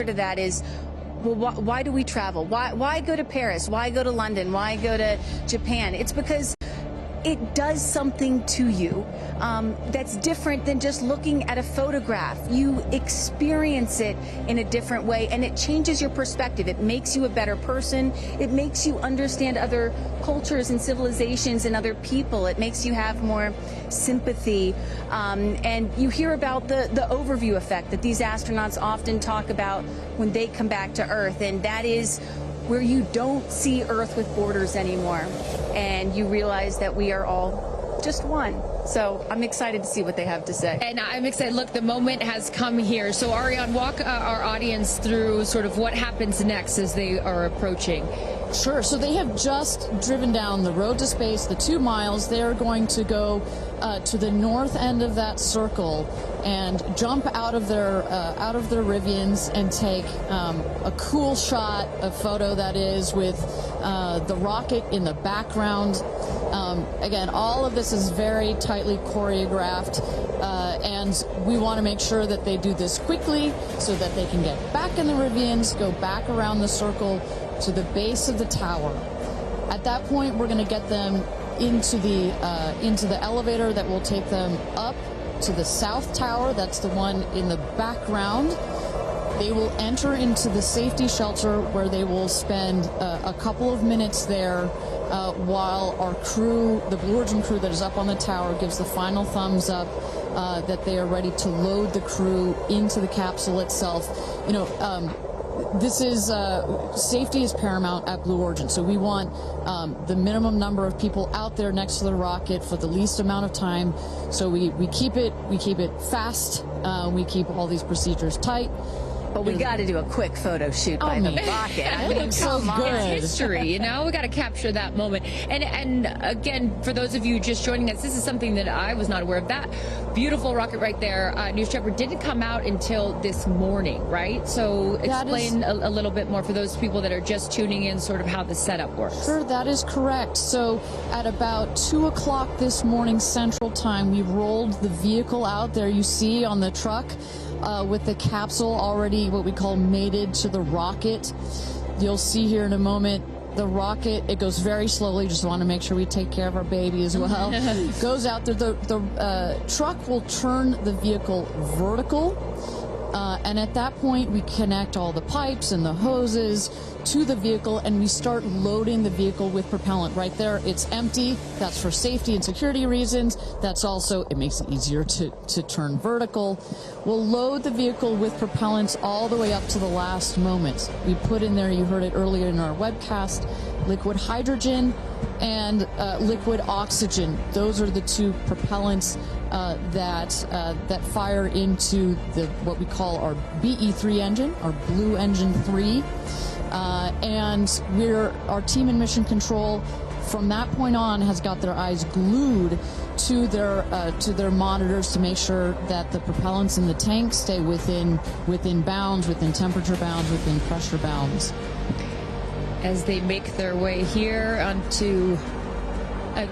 to that is, well, why do we travel? Why go to Paris? Why go to London? Why go to Japan? It's because it does something to you that's different than just looking at a photograph. You experience it in a different way, and it changes your perspective. It makes you a better person. It makes you understand other cultures and civilizations and other people. It makes you have more sympathy. And you hear about the overview effect that these astronauts often talk about when they come back to Earth, and that is where you don't see Earth with borders anymore, and you realize that we are all just one. So I'm excited to see what they have to say. And I'm excited. Look, the moment has come here. So Ariane, walk our audience through sort of what happens next as they are approaching. Sure. So they have just driven down the road to space, the 2 miles. They're going to go to the north end of that circle and jump out of their Rivians and take a cool shot, a photo that is, with the rocket in the background. Again, all of this is very tightly choreographed, and we want to make sure that they do this quickly so that they can get back in the Rivians, go back around the circle to the base of the tower. At that point, we're going to get them into the elevator that will take them up to the south tower. That's the one in the background. They will enter into the safety shelter, where they will spend a couple of minutes there while our crew, the Blue Origin crew that is up on the tower, gives the final thumbs up that they are ready to load the crew into the capsule itself. You know, this is safety is paramount at Blue Origin, so we want the minimum number of people out there next to the rocket for the least amount of time. So we keep it fast. We keep all these procedures tight. But we got to do a quick photo shoot by the rocket. I mean, so good. It's history, you know? We got to capture that moment. And again, for those of you just joining us, this is something that I was not aware of. That beautiful rocket right there, News Trevor, didn't come out until this morning, right? So explain a little bit more for those people that are just tuning in, sort of how the setup works. Sure, that is correct. So at about 2 o'clock this morning Central Time, we rolled the vehicle out there. You see on the truck, with the capsule already what we call mated to the rocket. You'll see here in a moment the rocket, it goes very slowly, just want to make sure we take care of our baby as well. Goes out there, the truck will turn the vehicle vertical, and at that point we connect all the pipes and the hoses to the vehicle, and we start loading the vehicle with propellant. Right there, it's empty. That's for safety and security reasons. That's also, it makes it easier to turn vertical. We'll load the vehicle with propellants all the way up to the last moment. We put in there, you heard it earlier in our webcast, liquid hydrogen and liquid oxygen. Those are the two propellants that fire into what we call our BE3 engine, our Blue Engine 3. And our team in Mission Control from that point on has got their eyes glued to their monitors to make sure that the propellants in the tank stay within bounds, within temperature bounds, within pressure bounds. As they make their way here onto,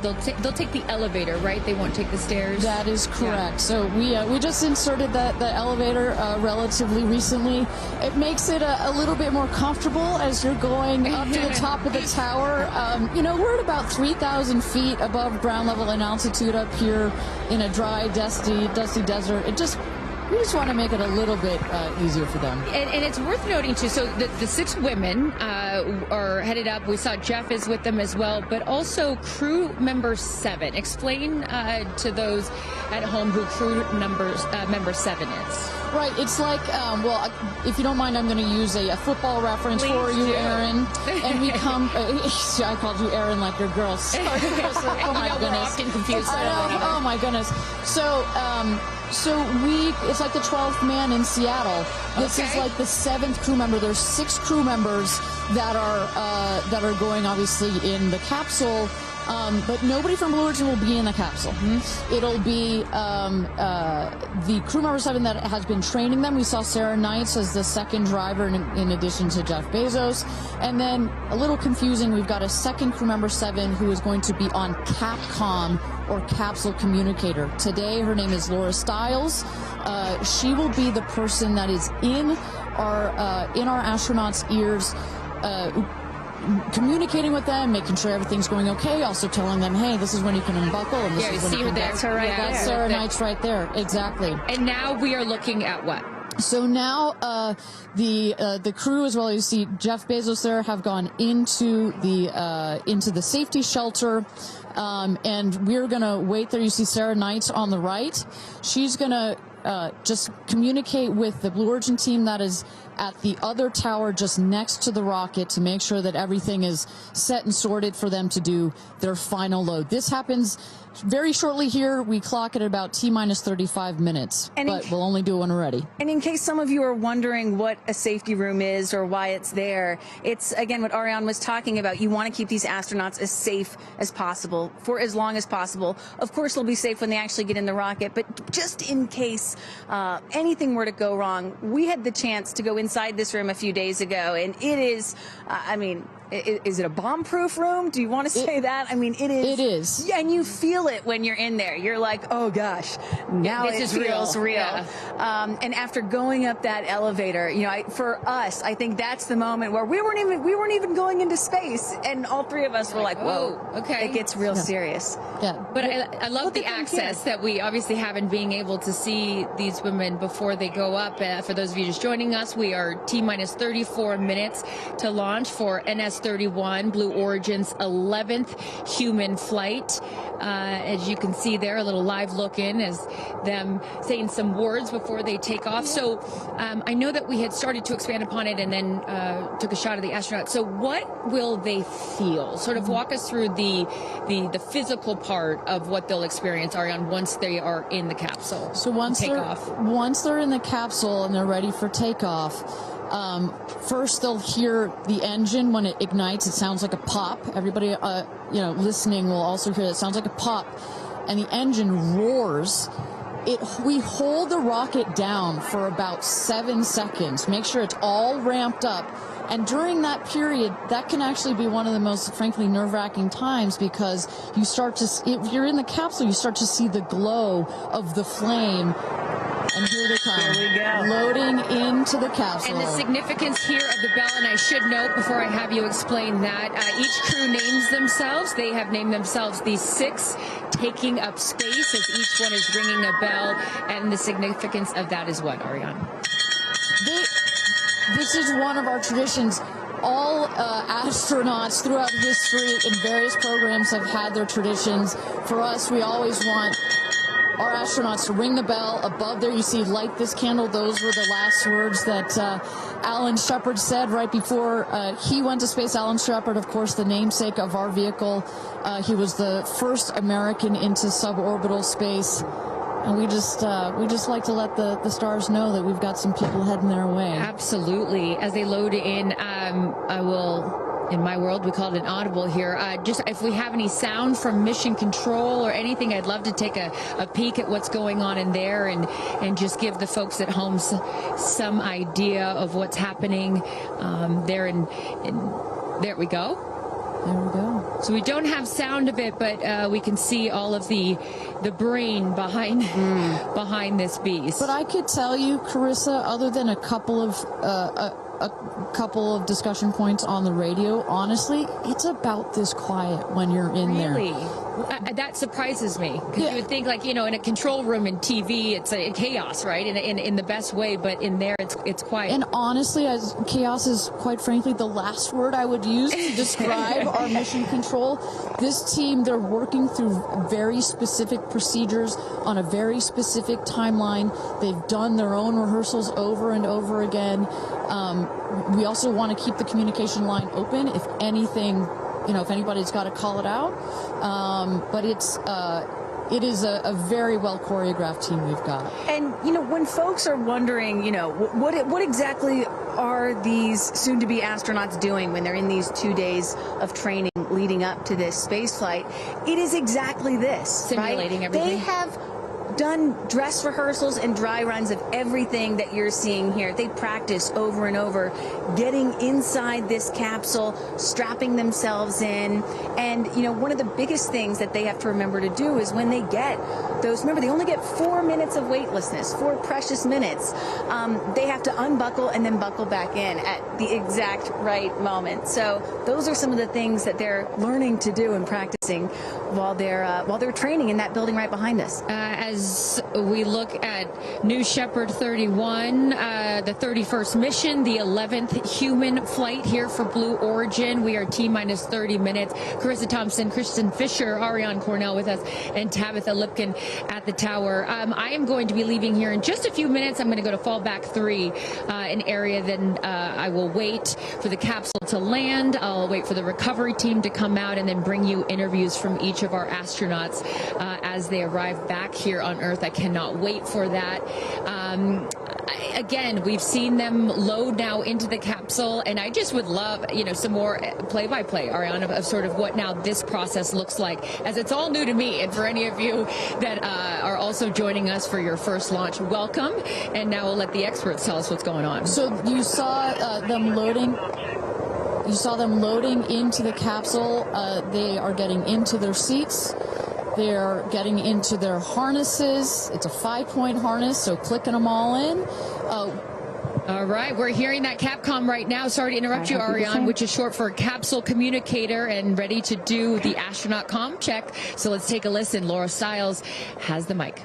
they'll take the elevator, right? They won't take the stairs. That is correct. Yeah. So we just inserted the elevator relatively recently. It makes it a little bit more comfortable as you're going up to the top of the tower. You know, we're at about 3,000 feet above ground level in altitude up here in a dry, dusty desert. We just want to make it a little bit easier for them. And it's worth noting, too, so the 6 women are headed up. We saw Jeff is with them as well, but also crew member 7. Explain to those at home who crew member 7 is. Right. It's like, well, if you don't mind, I'm going to use a football reference for you, Aaron. And we come, I called you Aaron like your girl. Sorry. Oh, my goodness. We're often confused. Oh, my goodness. So it's like the 12th man in Seattle. This is like the 7th crew member. There's 6 crew members that are going obviously in the capsule. But nobody from Blue Origin will be in the capsule. It'll be the crew member 7 that has been training them. We saw Sarah Knights as the second driver in addition to Jeff Bezos. And then, a little confusing, we've got a second crew member 7 who is going to be on Capcom, or capsule communicator. Today, her name is Laura Stiles. She will be the person that is in are in our astronauts' ears, communicating with them, making sure everything's going okay, also telling them, hey, this is when you can unbuckle, and this is when you can... That's her right there. That's Sarah Knight's right there, exactly. And now we are looking at what? So now the crew, as well as you see Jeff Bezos there, have gone into the safety shelter, and we're gonna wait there. You see Sarah Knight on the right. She's gonna just communicate with the Blue Origin team that is at the other tower just next to the rocket to make sure that everything is set and sorted for them to do their final load. This happens very shortly here. We clock it at about T-minus 35 minutes, but we'll only do one already. And in case some of you are wondering what a safety room is or why it's there, it's, again, what Ariane was talking about. You want to keep these astronauts as safe as possible for as long as possible. Of course, they'll be safe when they actually get in the rocket, but just in case anything were to go wrong, we had the chance to go inside this room a few days ago, and it is, I mean, is it a bomb-proof room? Do you want to say that? I mean, it is. It is. Yeah, and you feel it when you're in there. You're like, oh gosh, now this it is feels real. Yeah. And after going up that elevator, you know, for us, I think that's the moment where we weren't even going into space, and all three of us were like, whoa, okay, it gets real serious. Yeah. But I love the access that we obviously have in being able to see these women before they go up. For those of you just joining us, we are T-minus 34 minutes to launch for NS-31, Blue Origin's 11th human flight. As you can see there, a little live look in as them saying some words before they take off. So I know that we had started to expand upon it and then took a shot of the astronauts. So what will they feel? Sort of walk us through the physical part of what they'll experience, Ariane, once they are in the capsule. So once they're in the capsule and they're ready for takeoff, first they'll hear the engine when it ignites. It sounds like a pop. Everybody, listening will also hear that. It sounds like a pop, and the engine roars. We hold the rocket down for about 7 seconds. Make sure it's all ramped up. And during that period, that can actually be one of the most, frankly, nerve-wracking times, because you start to, if you're in the capsule, you start to see the glow of the flame. And here they come. Here we go. Loading into the capsule. And the significance here of the bell, and I should note before I have you explain that, each crew names themselves. They have named themselves the 6 taking up space, as each one is ringing a bell. And the significance of that is what, Ariane? This is one of our traditions. All astronauts throughout history in various programs have had their traditions. For us, we always want our astronauts to ring the bell. Above there, you see, light this candle. Those were the last words that Alan Shepard said right before he went to space. Alan Shepard, of course, the namesake of our vehicle. He was the first American into suborbital space. And we just like to let the stars know that we've got some people heading their way. Absolutely. As they load in, I will... In my world, we call it an audible here. Just if we have any sound from mission control or anything, I'd love to take a peek at what's going on in there and just give the folks at home some idea of what's happening there. There we go. There we go. So we don't have sound of it, but we can see all of the brain behind this beast. But I could tell you, Carissa, other than a couple of discussion points on the radio, honestly, it's about this quiet when you're in there. Really? That surprises me, because you would think, like, in a control room in TV, it's a chaos, right? In the best way, but in there, it's quiet. And honestly, chaos is, quite frankly, the last word I would use to describe our mission control. This team, they're working through very specific procedures on a very specific timeline. They've done their own rehearsals over and over again. We also want to keep the communication line open if anything, if anybody's got to call it out. But it is a very well choreographed team we've got. And, when folks are wondering, what exactly are these soon-to-be astronauts doing when they're in these 2 days of training leading up to this space flight, it is exactly this. Simulating everything. They have done dress rehearsals and dry runs of everything that you're seeing here. They practice over and over, getting inside this capsule, strapping themselves in. And, one of the biggest things that they have to remember to do is when they get those, remember, they only get 4 minutes of weightlessness, 4 precious minutes. They have to unbuckle and then buckle back in at the exact right moment. So those are some of the things that they're learning to do and practicing while they're training in that building right behind us. As we look at New Shepard 31, the 31st mission, the 11th human flight here for Blue Origin. We are T-minus 30 minutes. Carissa Thompson, Kristen Fisher, Ariane Cornell with us, and Tabitha Lipkin at the tower. I am going to be leaving here in just a few minutes. I'm going to go to fallback 3, an area. Then I will wait for the capsule to land. I'll wait for the recovery team to come out and then bring you interviews from each of our astronauts as they arrive back here on Earth. I cannot wait for that. Again, we've seen them load now into the capsule, and I just would love, some more play-by-play, Ariana, of sort of what now this process looks like, as it's all new to me. And for any of you that are also joining us for your first launch, welcome. And now we'll let the experts tell us what's going on. So you saw them loading. You saw them loading into the capsule. They are getting into their seats. They're getting into their harnesses. It's a 5-point harness, so clicking them all in. All right, we're hearing that Capcom right now. Sorry to interrupt you, Ariane, which is short for capsule communicator, and ready to do the astronaut comm check. So let's take a listen. Laura Stiles has the mic.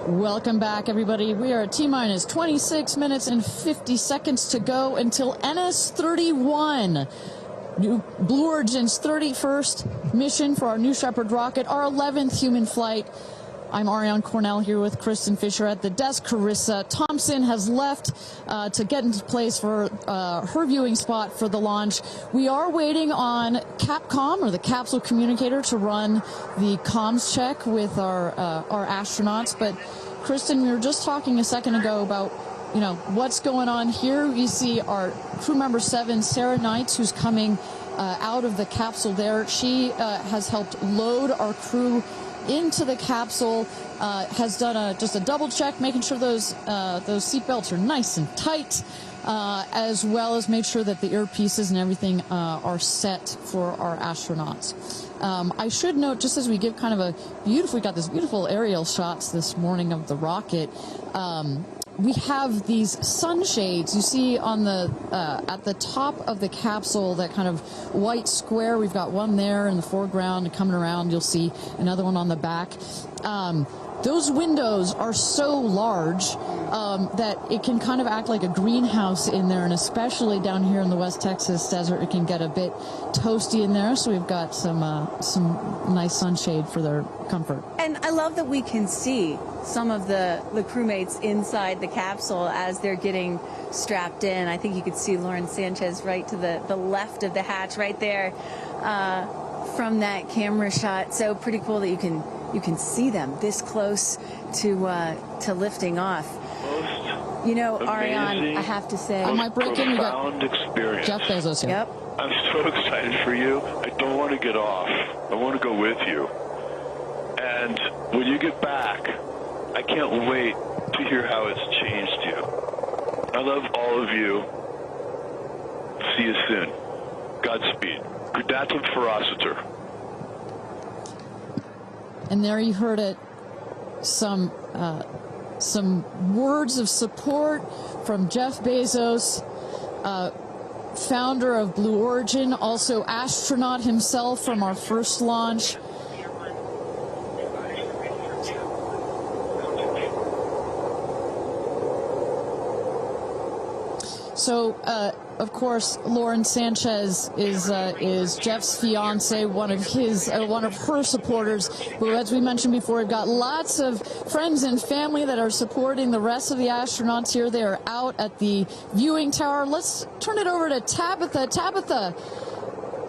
Welcome back, everybody. We are at T-minus 26 minutes and 50 seconds to go until NS-31, Blue Origin's 31st mission for our New Shepard rocket, our 11th human flight. I'm Ariane Cornell here with Kristen Fisher at the desk. Carissa Thompson has left to get into place for her viewing spot for the launch. We are waiting on Capcom, or the capsule communicator, to run the comms check with our astronauts. But Kristen, we were just talking a second ago about what's going on here. You see our crew member 7, Sarah Knights, who's coming out of the capsule there. She has helped load our crew into the capsule, has done just a double check, making sure those seatbelts are nice and tight, as well as make sure that the earpieces and everything are set for our astronauts. I should note, just as we give kind of we got this beautiful aerial shots this morning of the rocket. We have these sunshades you see on the at the top of the capsule, that kind of white square. We've got one there in the foreground, and coming around you'll see another one on the back. Those windows are so large that it can kind of act like a greenhouse in there, and especially down here in the West Texas desert, it can get a bit toasty in there. So we've got some nice sunshade for their comfort. And I love that we can see some of the crewmates inside the capsule as they're getting strapped in. I think you could see Lauren Sanchez right to the left of the hatch right there from that camera shot. So pretty cool that you can see them this close to lifting off. You know, Ariane, I have to say, I might break in. We got experience. Jeff Bezos here. Yep. I'm so excited for you. I don't want to get off. I want to go with you. And when you get back, I can't wait to hear how it's changed you. I love all of you. See you soon. Godspeed. Gradatum ferociter. And there you heard it. Some words of support from Jeff Bezos, founder of Blue Origin, also astronaut himself from our first launch. So, of course, Lauren Sanchez is Jeff's fiance, one of her supporters. But as we mentioned before, we've got lots of friends and family that are supporting the rest of the astronauts here. They are out at the viewing tower. Let's turn it over to Tabitha. Tabitha,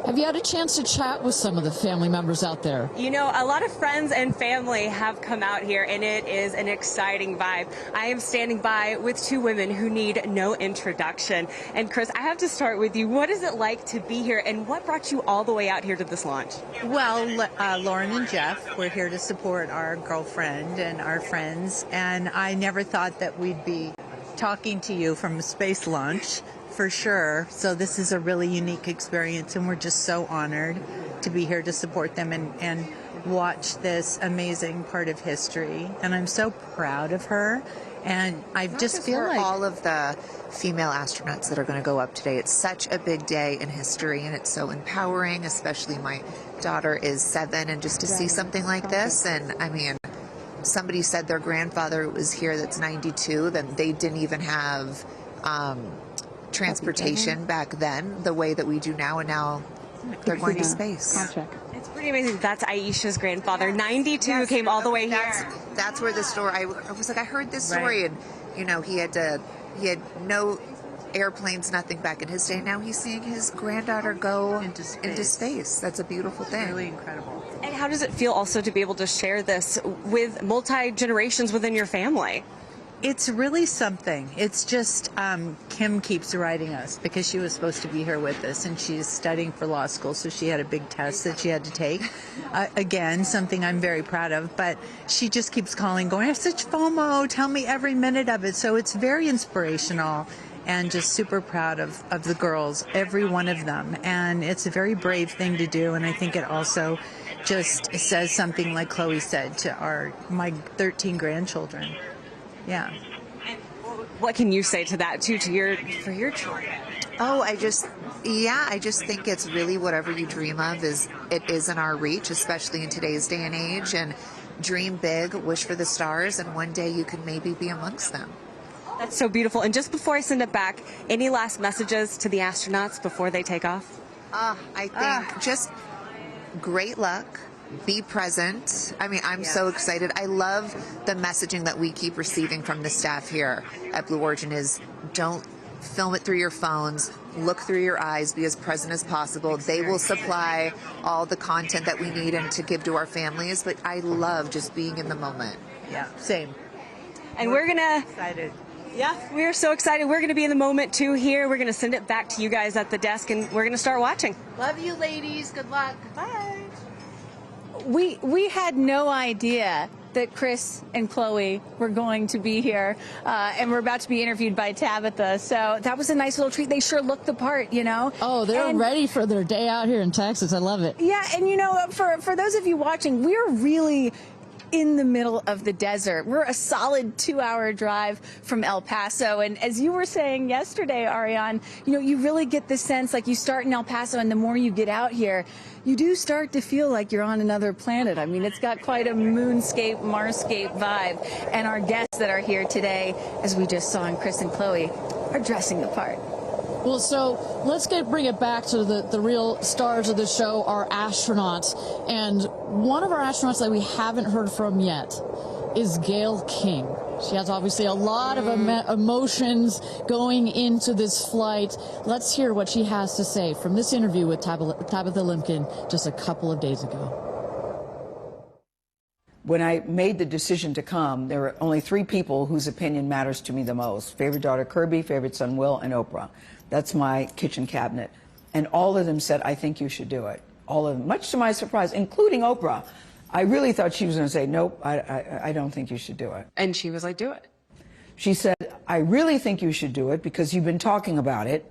have you had a chance to chat with some of the family members out there? You know, a lot of friends and family have come out here, and it is an exciting vibe. I am standing by with two women who need no introduction. And Chris, I have to start with you. What is it like to be here, and what brought you all the way out here to this launch? Well, Lauren and Jeff, we're here to support our girlfriend and our friends, and I never thought that we'd be talking to you from a space launch. For sure. So this is a really unique experience, and we're just so honored to be here to support them and watch this amazing part of history. And I'm so proud of her. And I just feel like all of the female astronauts that are going to go up today. It's such a big day in history, and it's so empowering, especially my daughter is 7, and just to see something like this. And I mean, somebody said their grandfather was here that's 92, that they didn't even have transportation back then the way that we do now, and now they're going to space. It's pretty amazing. That's Aisha's grandfather, 92, came all the way here. That's where the story, I was like, I heard this story, and you know, he had no airplanes, nothing back in his day. Now he's seeing his granddaughter go into space. That's a beautiful thing. It's really incredible. And how does it feel also to be able to share this with multi-generations within your family? It's really something. It's just Kim keeps writing us because she was supposed to be here with us, and she's studying for law school, so she had a big test that she had to take. Again, something I'm very proud of, but she just keeps calling, going, I have such FOMO, tell me every minute of it. So it's very inspirational, and just super proud of the girls, every one of them. And it's a very brave thing to do, and I think it also just says something, like Chloe said, to my 13 grandchildren. Yeah. And what can you say to that too, for your children? Oh, I just think it's really whatever you dream of is in our reach, especially in today's day and age. And dream big, wish for the stars, and one day you can maybe be amongst them. That's so beautiful. And just before I send it back, any last messages to the astronauts before they take off? I think just great luck. Be present. I mean, I'm so excited. I love the messaging that we keep receiving from the staff here at Blue Origin is don't film it through your phones, look through your eyes, be as present as possible. They will supply all the content that we need and to give to our families, but I love just being in the moment. Yeah, same. And we're gonna excited. Yeah, we're so excited. We're going to be in the moment too here. We're going to send it back to you guys at the desk, and we're going to start watching. Love you, ladies. Good luck. Bye. we had no idea that Chris and Chloe were going to be here, and we're about to be interviewed by Tabitha. So that was a nice little treat. They sure looked the part, you know. Oh, they're ready for their day out here in Texas. I love it. Yeah, and you know, for those of you watching, we're really in the middle of the desert. We're a solid 2-hour drive from El Paso. And as you were saying yesterday, Ariane, you know, you really get the sense like you start in El Paso and the more you get out here, you do start to feel like you're on another planet. I mean, it's got quite a moonscape, Marscape vibe. And our guests that are here today, as we just saw in Chris and Chloe, are dressing the part. Well, so let's bring it back to the real stars of the show, our astronauts. And one of our astronauts that we haven't heard from yet is Gayle King. She has obviously a lot of emotions going into this flight. Let's hear what she has to say from this interview with Tabitha Limkin just a couple of days ago. When I made the decision to come, there were only 3 people whose opinion matters to me the most. Favorite daughter Kirby, favorite son Will, and Oprah. That's my kitchen cabinet. And all of them said, I think you should do it. All of them, much to my surprise, including Oprah. I really thought she was going to say, nope, I don't think you should do it. And she was like, do it. She said, I really think you should do it because you've been talking about it.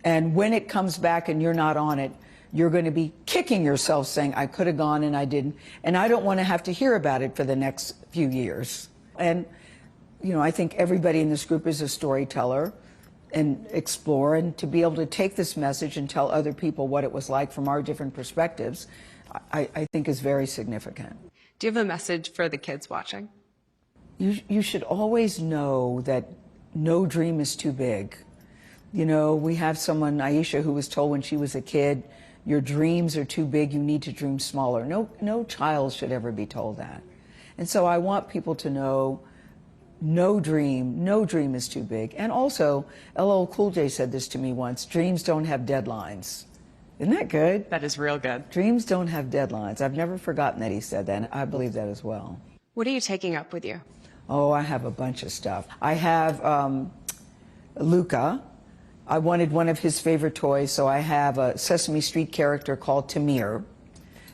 And when it comes back and you're not on it, you're going to be kicking yourself saying, I could have gone and I didn't. And I don't want to have to hear about it for the next few years. And, you know, I think everybody in this group is a storyteller and explore, and to be able to take this message and tell other people what it was like from our different perspectives, I think is very significant. Do you have a message for the kids watching? You should always know that no dream is too big. You know, we have someone, Aisha, who was told when she was a kid, your dreams are too big, you need to dream smaller. No child should ever be told that. And so I want people to know no dream is too big. And also, LL Cool J said this to me once, dreams don't have deadlines. Isn't that good? That is real good. Dreams don't have deadlines. I've never forgotten that he said that, and I believe that as well. What are you taking up with you? Oh, I have a bunch of stuff. I have Luca. I wanted one of his favorite toys, so I have a Sesame Street character called Tamir.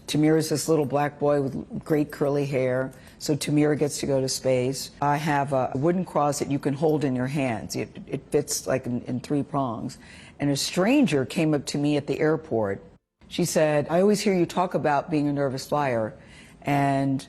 Tamir is this little black boy with great curly hair, so Tamir gets to go to space. I have a wooden cross that you can hold in your hands. It fits like in 3 prongs. And a stranger came up to me at the airport. She said, I always hear you talk about being a nervous flyer, and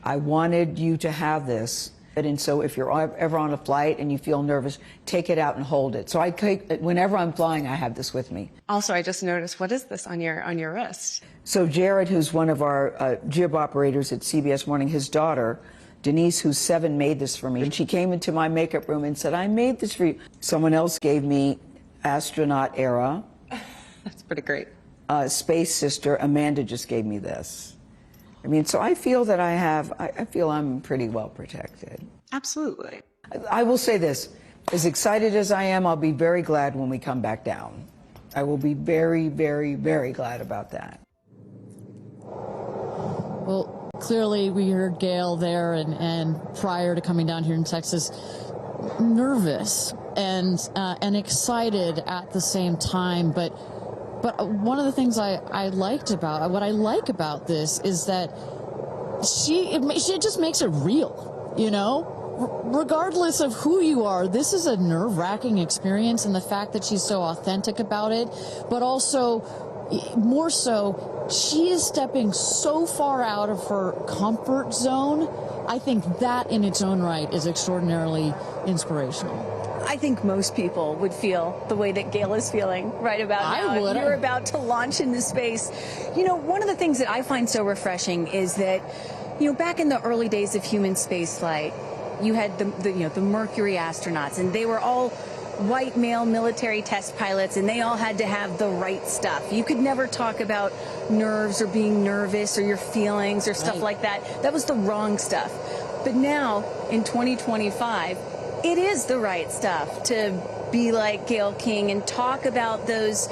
I wanted you to have this. And so if you're ever on a flight and you feel nervous, take it out and hold it. So whenever I'm flying, I have this with me. Also, I just noticed, what is this on your wrist? So Jared, who's one of our jib operators at CBS Morning, his daughter, Denise, who's 7, made this for me. And she came into my makeup room and said, I made this for you. Someone else gave me astronaut era. That's pretty great. Space sister, Amanda, just gave me this. I mean, so I feel that I feel I'm pretty well protected. Absolutely. I will say this, as excited as I am, I'll be very glad when we come back down. I will be very, very, very glad about that. Well, clearly we heard Gayle there and prior to coming down here in Texas, nervous and excited at the same time, but one of the things I like about this is that she just makes it real, you know? Regardless of who you are, this is a nerve-wracking experience, and the fact that she's so authentic about it, but also, more so, she is stepping so far out of her comfort zone. I think that in its own right is extraordinarily inspirational. I think most people would feel the way that Gayle is feeling right about now. I would. You're about to launch into space. You know, one of the things that I find so refreshing is that, you know, back in the early days of human spaceflight, you had the Mercury astronauts, and they were all white male military test pilots, and they all had to have the right stuff. You could never talk about nerves or being nervous or your feelings or stuff like that. That was the wrong stuff. But now, in 2025, it is the right stuff to be like Gayle King and talk about those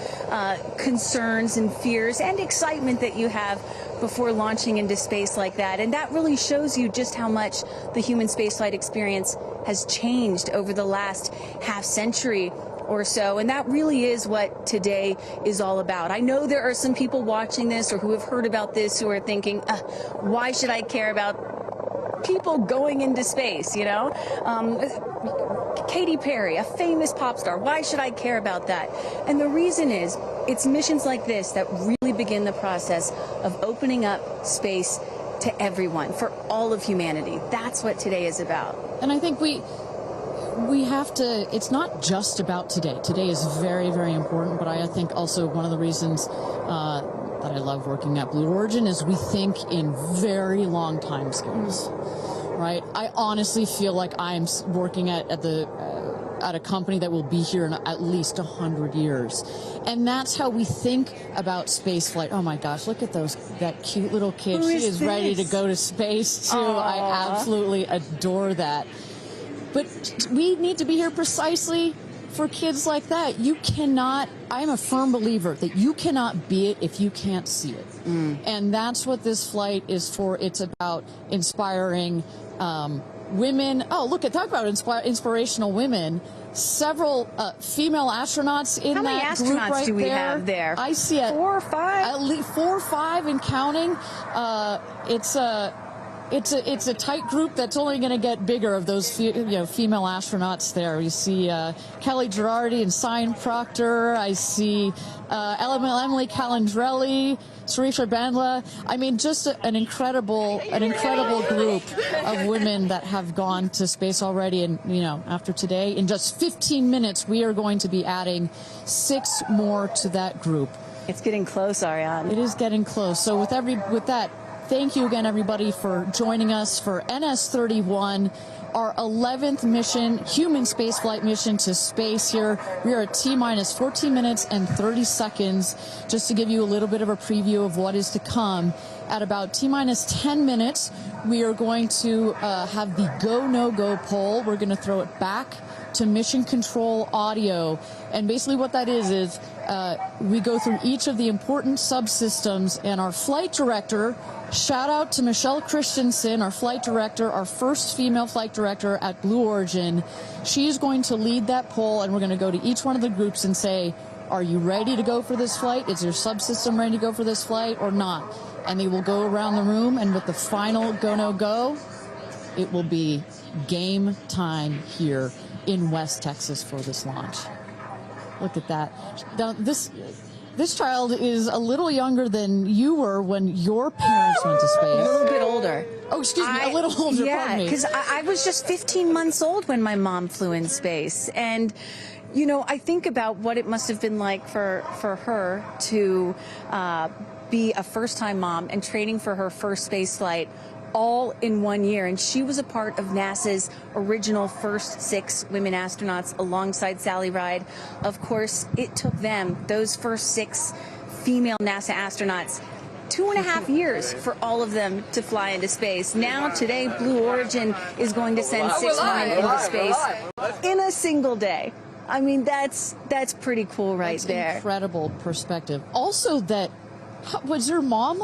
concerns and fears and excitement that you have before launching into space like that. And that really shows you just how much the human spaceflight experience has changed over the last half century. or so. And that really is what today is all about. I know there are some people watching this or who have heard about this who are thinking, why should I care about people going into space, you know? Katy Perry, a famous pop star, why should I care about that? And the reason is, it's missions like this that really begin the process of opening up space to everyone, for all of humanity. That's what today is about. And I think we have to, it's not just about today. Today is very, very important, but I think also one of the reasons that I love working at Blue Origin is we think in very long time scales, right? I honestly feel like I'm working at a company that will be here in at least 100 years. And that's how we think about spaceflight. Oh my gosh, look at that cute little kid. She is ready to go to space too. Aww. I absolutely adore that. But we need to be here precisely for kids like that. You cannot, I'm a firm believer that you cannot be it if you can't see it. And that's what this flight is for. It's about inspiring women. Oh, look, talk about inspirational women. Several female astronauts in that group right there. How many astronauts do we have there? I see it. 4 or 5? At least 4 or 5 and counting. It's a tight group that's only going to get bigger of those female astronauts there. You see Kelly Girardi and Cyan Proctor. I see Emily Calandrelli, Sarisha Bandla. I mean, just an incredible group of women that have gone to space already. And after today, in just 15 minutes, we are going to be adding 6 more to that group. It's getting close, Ariane. It is getting close. So with that. Thank you again, everybody, for joining us for NS-31, our 11th mission, human spaceflight mission to space here. We are at T-minus 14 minutes and 30 seconds. Just to give you a little bit of a preview of what is to come, at about T-minus 10 minutes, we are going to have the go, no-go poll. We're going to throw it back to mission control audio. And basically what that is we go through each of the important subsystems, and our flight director, shout out to Michelle Christensen, our flight director, our first female flight director at Blue Origin. She's going to lead that poll, and we're going to go to each one of the groups and say, are you ready to go for this flight? Is your subsystem ready to go for this flight or not? And they will go around the room, and with the final go, no go, it will be game time here in West Texas for this launch. Look at that. Now, this child is a little younger than you were when your parents went to space. A little bit older. Oh, excuse me, a little older, yeah, because I was just 15 months old when my mom flew in space. And, I think about what it must have been like for her to be a first-time mom and training for her first space flight all in 1 year. And she was a part of NASA's original first 6 women astronauts alongside Sally Ride. Of course, it took them, those first 6 female NASA astronauts, 2.5 years for all of them to fly into space. Now, today, Blue Origin is going to send 6 women into space in a single day. I mean, that's pretty cool right there. Incredible perspective. Also, was your mom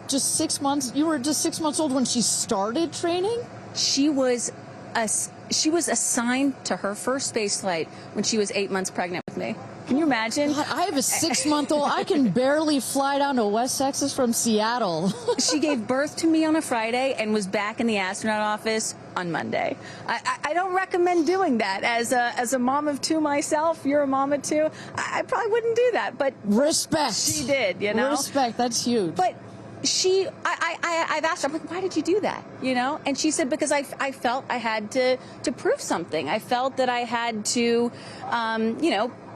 just 6 months? You were just 6 months old when she started training? She was assigned to her first space flight when she was 8 months pregnant with me. Can you imagine? God, I have a 6-month-old. I can barely fly down to West Texas from Seattle. She gave birth to me on a Friday and was back in the astronaut office on Monday. I don't recommend doing that. As a mom of 2 myself, you're a mom of 2, I probably wouldn't do that. But respect. She did, Respect, that's huge. But I've asked her, I'm like, why did you do that? And she said, because I felt I had to prove something. I felt that I had to,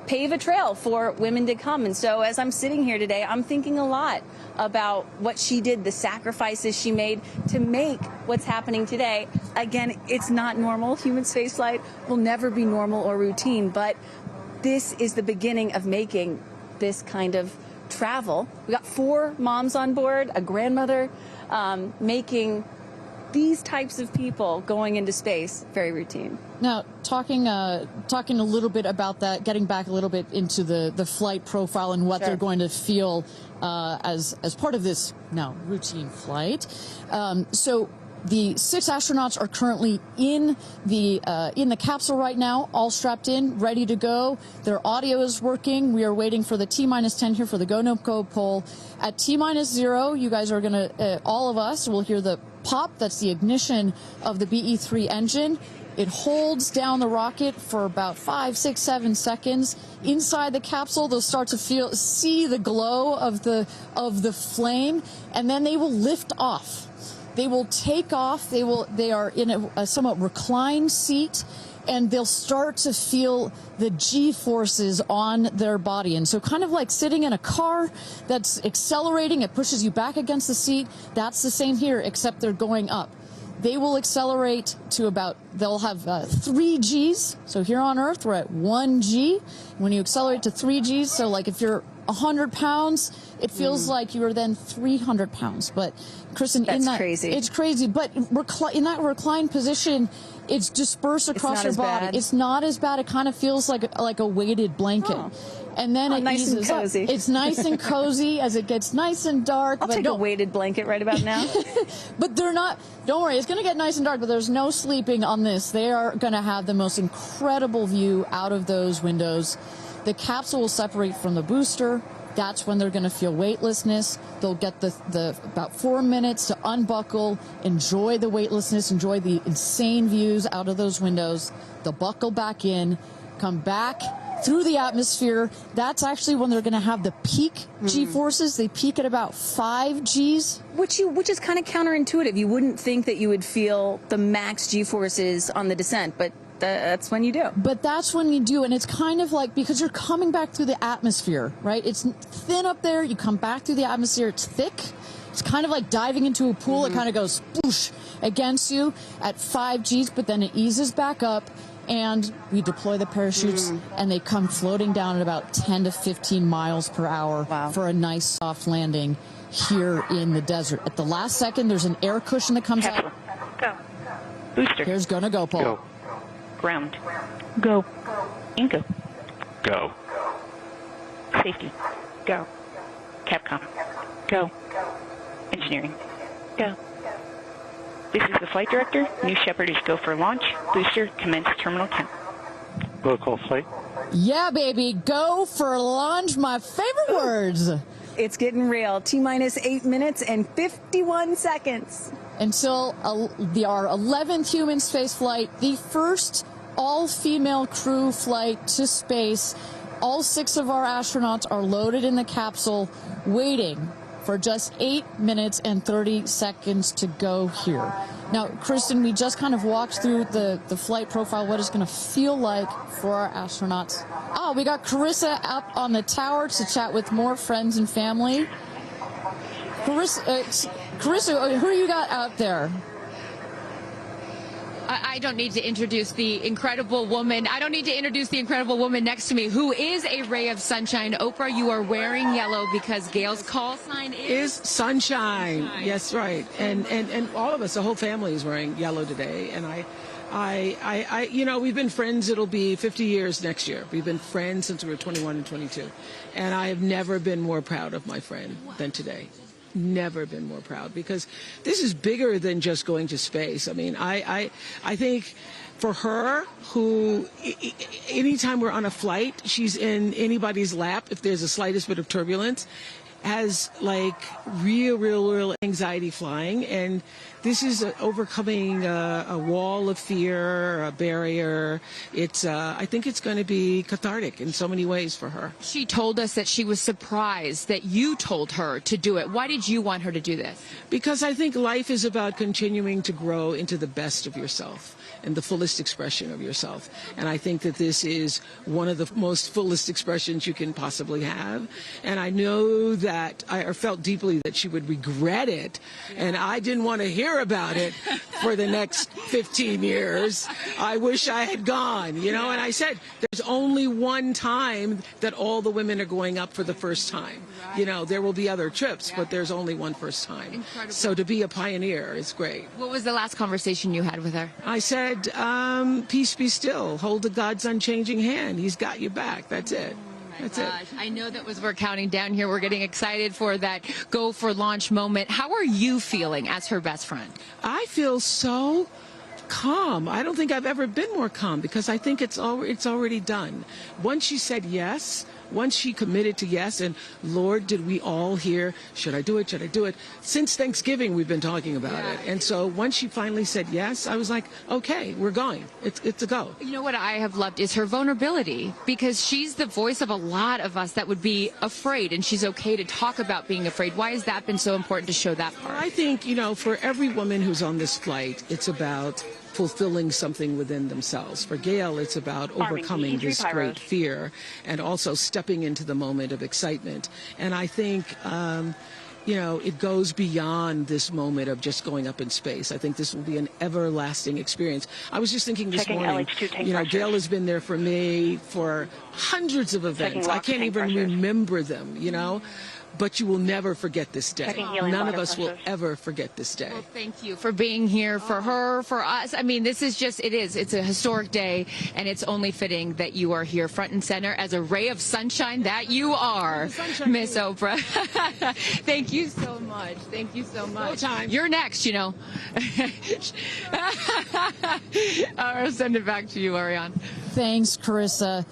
pave a trail for women to come. And so as I'm sitting here today, I'm thinking a lot about what she did, the sacrifices she made to make what's happening today. Again, it's not normal. Human spaceflight will never be normal or routine, but this is the beginning of making this kind of travel. We got 4 moms on board, a grandmother, making these types of people going into space very routine. Now, talking a little bit about that, getting back a little bit into the flight profile and what they're going to feel as part of this now routine flight. So The 6 astronauts are currently in the capsule right now, all strapped in, ready to go. Their audio is working. We are waiting for the T-10 here for the go no go poll. At T-0, you guys are going to, all of us will hear the pop. That's the ignition of the BE-3 engine. It holds down the rocket for about 5, 6, 7 seconds. Inside the capsule, they'll start to see the glow of the flame, and then they will lift off. They will take off. They are in a somewhat reclined seat, and they'll start to feel the G-forces on their body. And so kind of like sitting in a car that's accelerating, it pushes you back against the seat. That's the same here, except they're going up. They will accelerate to they'll have 3 Gs. So here on Earth, we're at 1 G. When you accelerate to 3 Gs, so like if you're 100 pounds, it feels like you are then 300 pounds. But Kristen, crazy. It's crazy. But in that reclined position, it's dispersed across your body. Bad. It's not as bad. It kind of feels like a weighted blanket. Oh. And then it nice eases and cozy. up. It's nice and cozy as it gets nice and dark. I'll take a weighted blanket right about now. But they're not, don't worry, it's going to get nice and dark, but there's no sleeping on this. They are going to have the most incredible view out of those windows. The capsule will separate from the booster. That's when they're going to feel weightlessness. They'll get the about 4 minutes to unbuckle, enjoy the weightlessness, enjoy the insane views out of those windows. They'll buckle back in, come back through the atmosphere. That's actually when they're going to have the peak G-forces. They peak at about 5 Gs. Which is kind of counterintuitive. You wouldn't think that you would feel the max G-forces on the descent, but that's when you do. But that's when you do, and it's kind of like, because you're coming back through the atmosphere, right? It's thin up there. You come back through the atmosphere. It's thick. It's kind of like diving into a pool. It kind of goes whoosh against you at 5 Gs, but then it eases back up. And we deploy the parachutes, and they come floating down at about 10 to 15 miles per hour for a nice soft landing here in the desert. At the last second, there's an air cushion that comes out. Go. Booster. Here's go, Paul. Go. Ground. Go. And go. Go. Safety. Go. Capcom. Go. Engineering. Go. This is the flight director. New Shepard is go for launch. Booster, commence terminal count. Protocol flight. Yeah, baby. Go for launch. My favorite words. It's getting real. T-minus 8 minutes and 51 seconds. Until our 11th human space flight, the first all-female crew flight to space. All 6 of our astronauts are loaded in the capsule, waiting for just 8 minutes and 30 seconds to go here. Now, Kristen, we just kind of walked through the flight profile, what it's going to feel like for our astronauts. Oh, we got Carissa up on the tower to chat with more friends and family. Carissa, who you got out there? I don't need to introduce the incredible woman. I don't need to introduce the incredible woman next to me, who is a ray of sunshine. Oprah, you are wearing yellow because Gayle's call sign is sunshine. Yes, right. And all of us, the whole family is wearing yellow today. And I you know, we've been friends. It'll be 50 years next year. We've been friends since we were 21 and 22. And I have never been more proud of my friend than today. Never been more proud, because this is bigger than just going to space. I mean, I think for her, who anytime we're on a flight, she's in anybody's lap if there's the slightest bit of turbulence, has like real anxiety flying, and this is overcoming a wall of fear, a barrier. It's I think it's going to be cathartic in so many ways for her. She told us that she was surprised that you told her to do it. Why did you want her to do this? Because I think life is about continuing to grow into the best of yourself and the fullest expression of yourself. And I think that this is one of the most fullest expressions you can possibly have. And I know that I felt deeply that she would regret it. And I didn't want to hear about it for the next 15 years. I wish I had gone, you know. And I said, there's only one time that all the women are going up for the first time. You know, there will be other trips, but there's only one first time. Incredible. So to be a pioneer is great. What was the last conversation you had with her? I said, peace be still. Hold the God's unchanging hand. He's got your back. That's it. That's it. I know that as we're counting down here, we're getting excited for that go for launch moment. How are you feeling as her best friend? I feel so calm. I don't think I've ever been more calm because I think it's already done. Once she said yes, once she committed to yes, and Lord, did we all hear, should I do it? Should I do it? Since Thanksgiving, we've been talking about it. And so once she finally said yes, I was like, okay, we're going. It's a go. You know what I have loved is her vulnerability, because she's the voice of a lot of us that would be afraid, and she's okay to talk about being afraid. Why has that been so important to show that part? I think, you know, for every woman who's on this flight, it's about fulfilling something within themselves. For Gayle, it's about overcoming this great fear and also stepping into the moment of excitement. And I think, you know, it goes beyond this moment of just going up in space. I think this will be an everlasting experience. I was just thinking this morning, you know, Gayle has been there for me for hundreds of events. I can't even remember them, you know. But you will never forget this day. None of us will ever forget this day. Well, thank you for being here, for her, for us. I mean, this is just, it's a historic day, and it's only fitting that you are here front and center as a ray of sunshine that you are, Miss Oprah. Thank you so much. Thank you so much. No time. You're next, you know. I'll send it back to you, Ariane. Thanks, Carissa.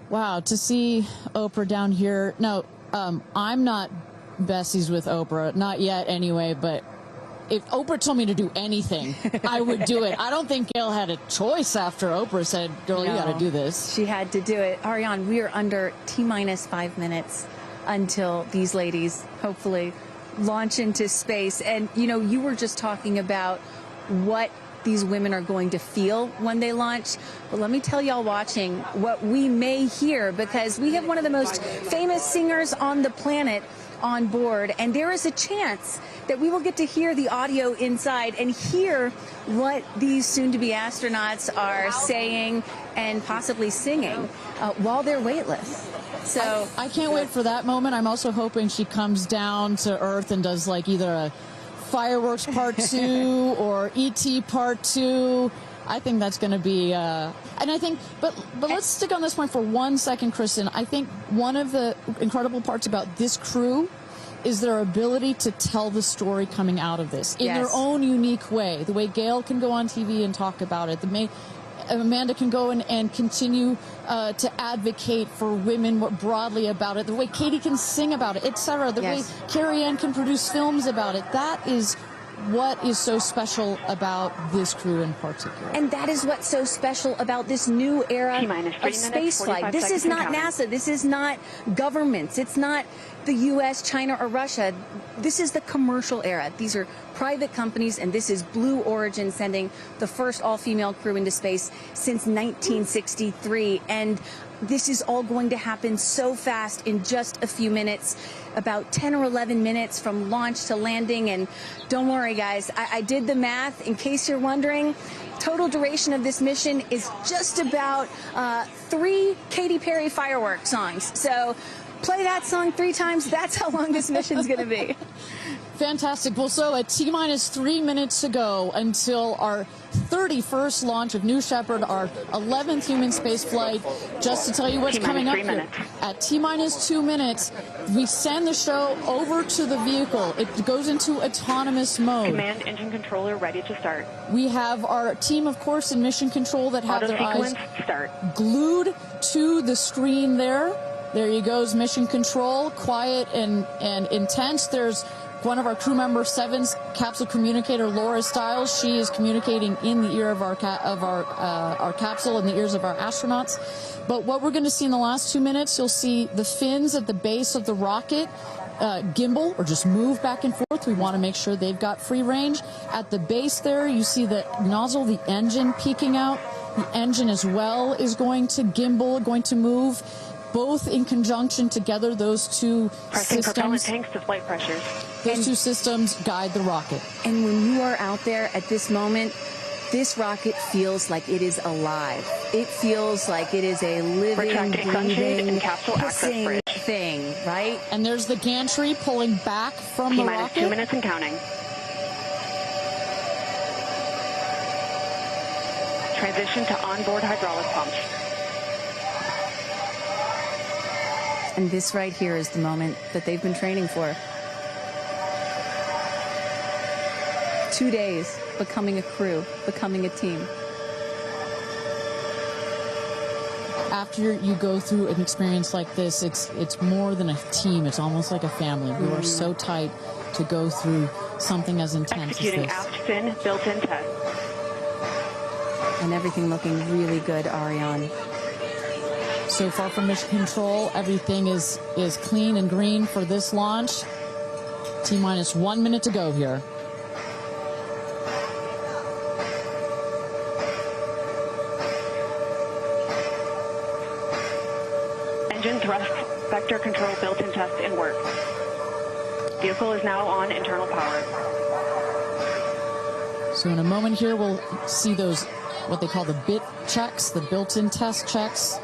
Wow, to see Oprah down here. No, I'm not besties with Oprah, not yet anyway, but if Oprah told me to do anything, I would do it. I don't think Gayle had a choice after Oprah said, girl, you got to do this. She had to do it. Ariane, we are under T-minus 5 minutes until these ladies hopefully launch into space. And, you know, you were just talking about what these women are going to feel when they launch. But let me tell y'all watching what we may hear, because we have one of the most famous singers on the planet on board, and there is a chance that we will get to hear the audio inside and hear what these soon-to-be astronauts are saying and possibly singing while they're weightless. So I can't wait for that moment. I'm also hoping she comes down to Earth and does like either a Fireworks Part 2 or E.T. Part 2. I think that's going to be, and I think, but let's stick on this point for 1 second, Kristen. I think one of the incredible parts about this crew is their ability to tell the story coming out of this in their own unique way. The way Gayle can go on TV and talk about it, Amanda can go and continue to advocate for women more broadly about it, the way Katy can sing about it, etc., the way Kerianne can produce films about it. That is what is so special about this crew in particular. And that is what's so special about this new era of spaceflight. This is not NASA. This is not governments. It's not the U.S., China, or Russia. This is the commercial era. These are private companies, and this is Blue Origin sending the first all-female crew into space since 1963. And this is all going to happen so fast in just a few minutes, about 10 or 11 minutes from launch to landing. And don't worry, guys, I did the math. In case you're wondering, total duration of this mission is just about 3 Katy Perry fireworks songs. So play that song 3 times. That's how long this mission's going to be. Fantastic. Well, so at T-minus 3 minutes to go until our 31st launch of New Shepard, our 11th human space flight. Just to tell you what's coming up here. At T-minus 2 minutes, we send the show over to the vehicle. It goes into autonomous mode. Command engine controller ready to start. We have our team, of course, in mission control that have their eyes glued to the screen there. There you goes, mission control, quiet and intense. There's one of our crew member 7's capsule communicator, Laura Stiles. She is communicating in the ear of our capsule, in the ears of our astronauts. But what we're going to see in the last 2 minutes, you'll see the fins at the base of the rocket gimbal or just move back and forth. We want to make sure they've got free range. At the base there, you see the nozzle, the engine peeking out. The engine as well is going to gimbal, going to move. Both in conjunction together, those two systems. Propellant tanks to flight pressures. Those two systems guide the rocket. And when you are out there at this moment, this rocket feels like it is alive. It feels like it is a living, breathing, hissing thing, right? And there's the gantry pulling back from the rocket. T-minus 2 minutes and counting. Transition to onboard hydraulic pumps. And this right here is the moment that they've been training for. 2 days, becoming a crew, becoming a team. After you go through an experience like this, it's more than a team. It's almost like a family. You are so tight to go through something as intense Executing as this. aft fin built-in test. And everything looking really good, Ariane. So far from mission control, everything is clean and green for this launch. T-minus 1 minute to go here. Engine thrust vector control built-in test in work. Vehicle is now on internal power. So in a moment here, we'll see those, what they call the bit checks, the built-in test checks.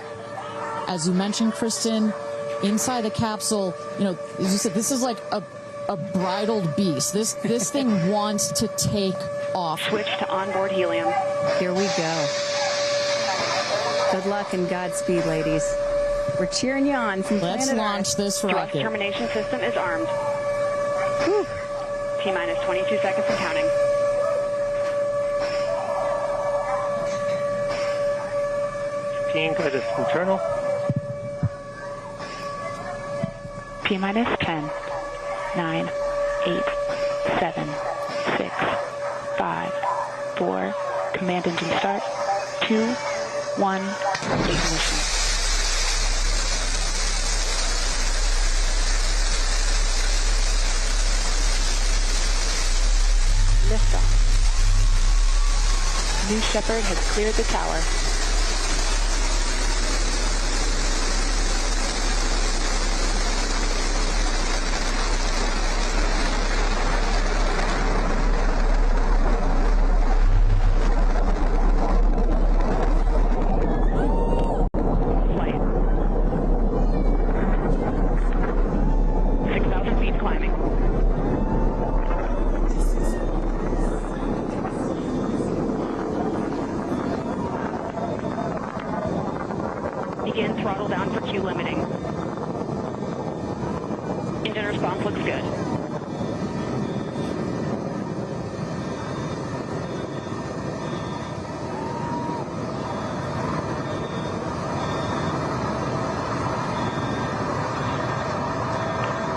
As you mentioned, Kristen, inside the capsule, you know, as you said, this is like a bridled beast. This thing wants to take off. Switch to onboard helium. Here we go. Good luck and Godspeed, ladies. We're cheering you on from Let's planet launch Earth. this Thrust rocket. termination system is armed. T-minus 22 seconds and counting. Guidance internal. T-minus 10, 9, 8, 7, 6, 5, 4, command engine start, 2, 1, ignition. Liftoff. New Shepard has cleared the tower. Flight. 6,000 feet climbing. Begin throttle down for Q limiting. Engine response looks good.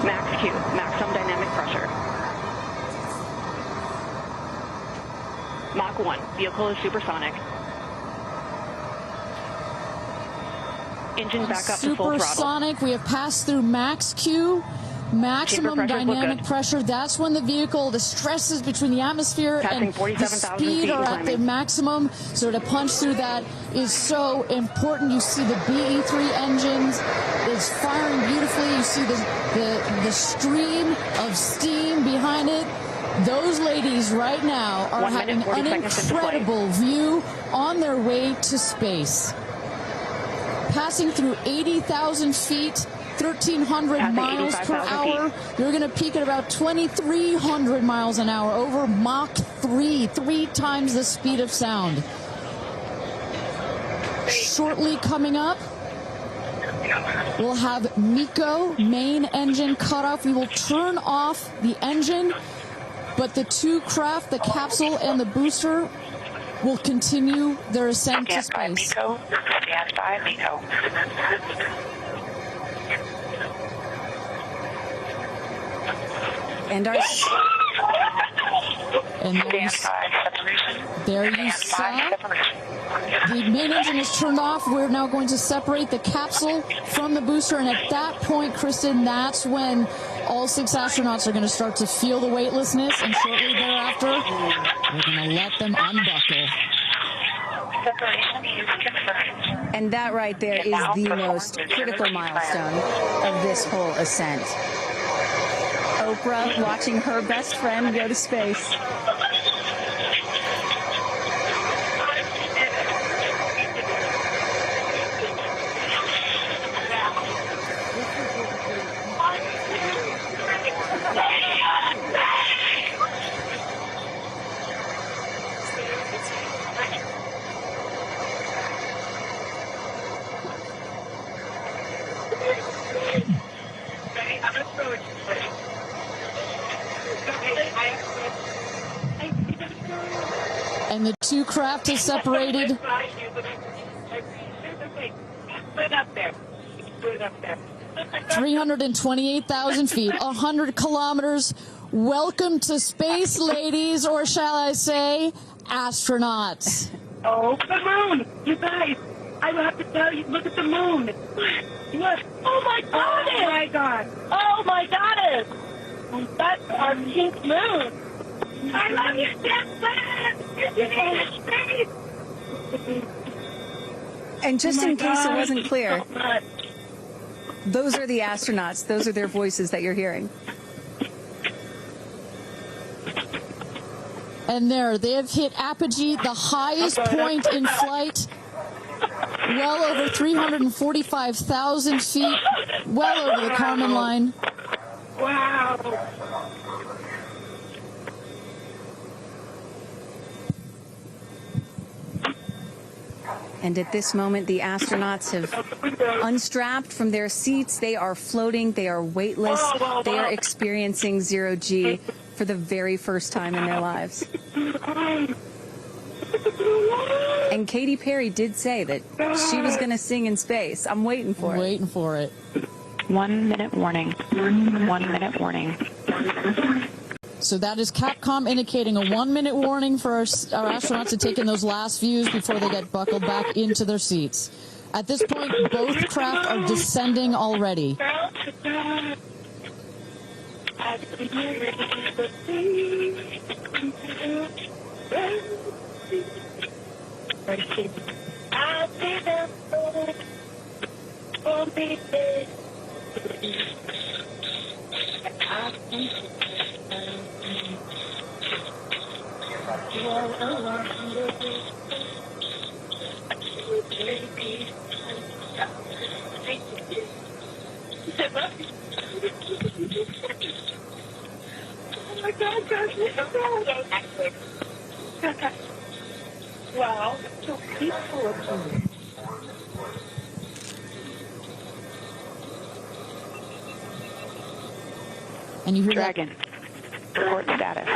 Max Q, maximum dynamic pressure. Mach 1, vehicle is supersonic. Engine back up to full throttle. Supersonic, we have passed through max Q, maximum dynamic pressure. That's when the vehicle, the stresses between the atmosphere and the speed are at the maximum. So to punch through that is so important. You see the BE3 engines is firing beautifully. You see the stream of steam behind it. Those ladies right now are having an incredible view on their way to space. Passing through 80,000 feet, 1,300 miles per hour. You're going to peak at about 2,300 miles an hour over Mach 3, 3 times the speed of sound. Shortly coming up, we'll have MECO, main engine cutoff. We will turn off the engine, but the two craft, the capsule and the booster, will continue their ascent to space. Stand by, MECO. And there you saw the main engine is turned off. We're now going to separate the capsule from the booster, and at that point, Kristen, that's when all 6 astronauts are going to start to feel the weightlessness, and shortly thereafter, we're going to let them unbuckle. And that right there is the most critical milestone of this whole ascent. Oprah watching her best friend go to space. And the two craft is separated. Put it up there. Put it up there. 328,000 feet, 100 kilometers. Welcome to space, ladies, or shall I say, astronauts. Oh, the moon! You guys, I have to tell you, look at the moon. Look. Oh, my God. Oh, my God. Oh, my goddess. That's our pink moon. I love you, Jeff Bezos. And just in case it wasn't clear, So much. those are the astronauts. Those are their voices that you're hearing. And there, they have hit apogee, the highest point in flight, well over 345,000 feet, well over the Kármán line. Wow. And at this moment, the astronauts have unstrapped from their seats. They are floating. They are weightless. They are experiencing zero-G for the very first time in their lives. And Katy Perry did say that she was going to sing in space. I'm waiting for it. Waiting for it. 1 minute warning. 1 minute warning. So that is Capcom indicating a 1 minute warning for our astronauts to take in those last views before they get buckled back into their seats. At this point, both craft are descending already. Oh my God, guys, wow, so peaceful up here. And you hear Dragon, report status.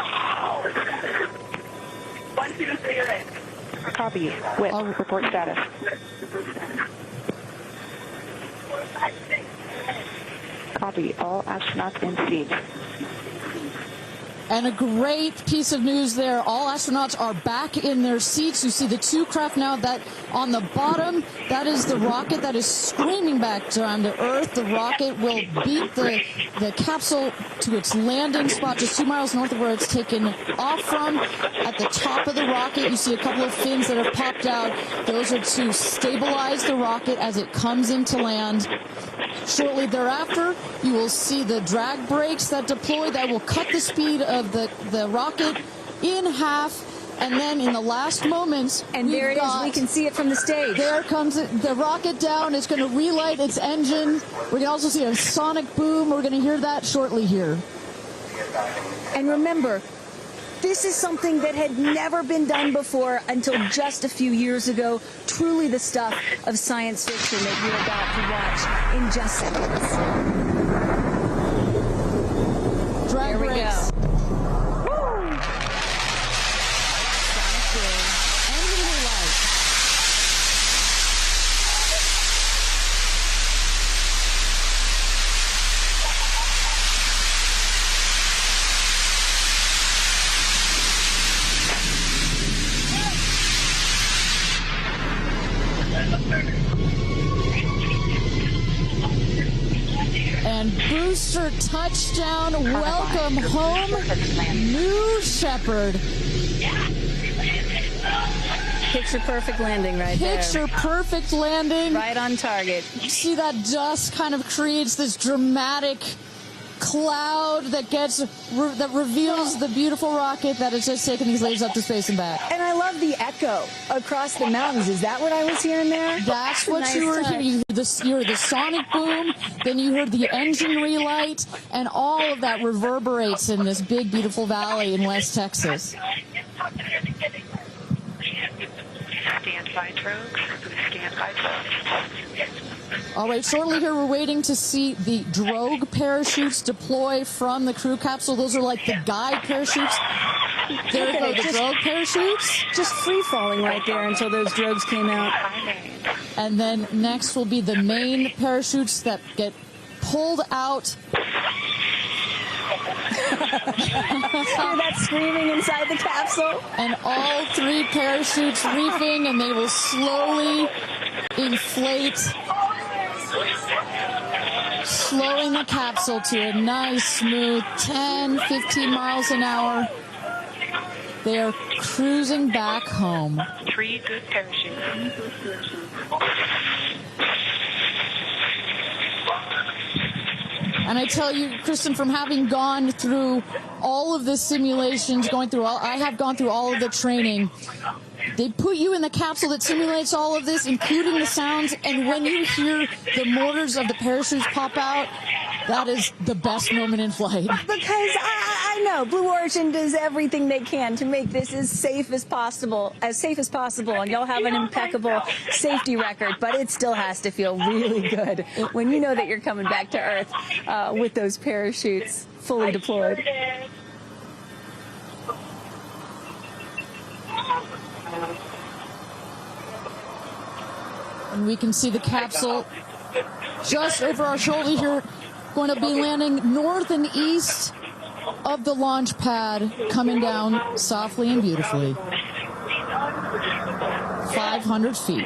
Copy, Whip, report status. Copy, all astronauts in seat. And a great piece of news there. All astronauts are back in their seats. You see the two craft now that on the bottom, that is the rocket that is screaming back down to Earth. The rocket will beat the capsule to its landing spot just 2 miles north of where it's taken off from. At the top of the rocket, you see a couple of fins that have popped out. Those are to stabilize the rocket as it comes into land. Shortly thereafter, you will see the drag brakes that deploy that will cut the speed of the rocket in half. And then in the last moments, and there it is. We can see it from the stage. There comes the rocket down. It's going to relight its engine. We can also see a sonic boom. We're going to hear that shortly here. And remember, this is something that had never been done before until just a few years ago. Truly the stuff of science fiction that you're about to watch in just seconds. Drag Here we brakes. go. And booster touchdown, welcome home, New Shepard. Picture perfect landing right there. Picture perfect landing. Right on target. See that dust kind of creates this dramatic cloud that reveals the beautiful rocket that has just taken these ladies up to space and back. And I love the echo across the mountains. Is that what I was hearing there? That's what you were hearing. You heard the sonic boom, then you heard the engine relight, and all of that reverberates in this big, beautiful valley in West Texas. Stand by, folks. Stand by, folks. All right, shortly here, we're waiting to see the drogue parachutes deploy from the crew capsule. Those are like the guide parachutes. There go the drogue parachutes. Just free falling right there until those drogues came out. And then next will be the main parachutes that get pulled out. Hear that screaming inside the capsule? And all 3 parachutes reefing, and they will slowly inflate, slowing the capsule to a nice, smooth 10, 15 miles an hour. They are cruising back home. 3 good parachutes. And I tell you, Kristen, from having gone through all of the simulations, I have gone through all of the training. They put you in the capsule that simulates all of this, including the sounds, and when you hear the motors of the parachutes pop out, that is the best moment in flight. Because I know Blue Origin does everything they can to make this as safe as possible, and y'all have an impeccable safety record, but it still has to feel really good when you know that you're coming back to Earth with those parachutes fully deployed. And we can see the capsule just over our shoulder here, going to be landing north and east of the launch pad, coming down softly and beautifully. 500 feet.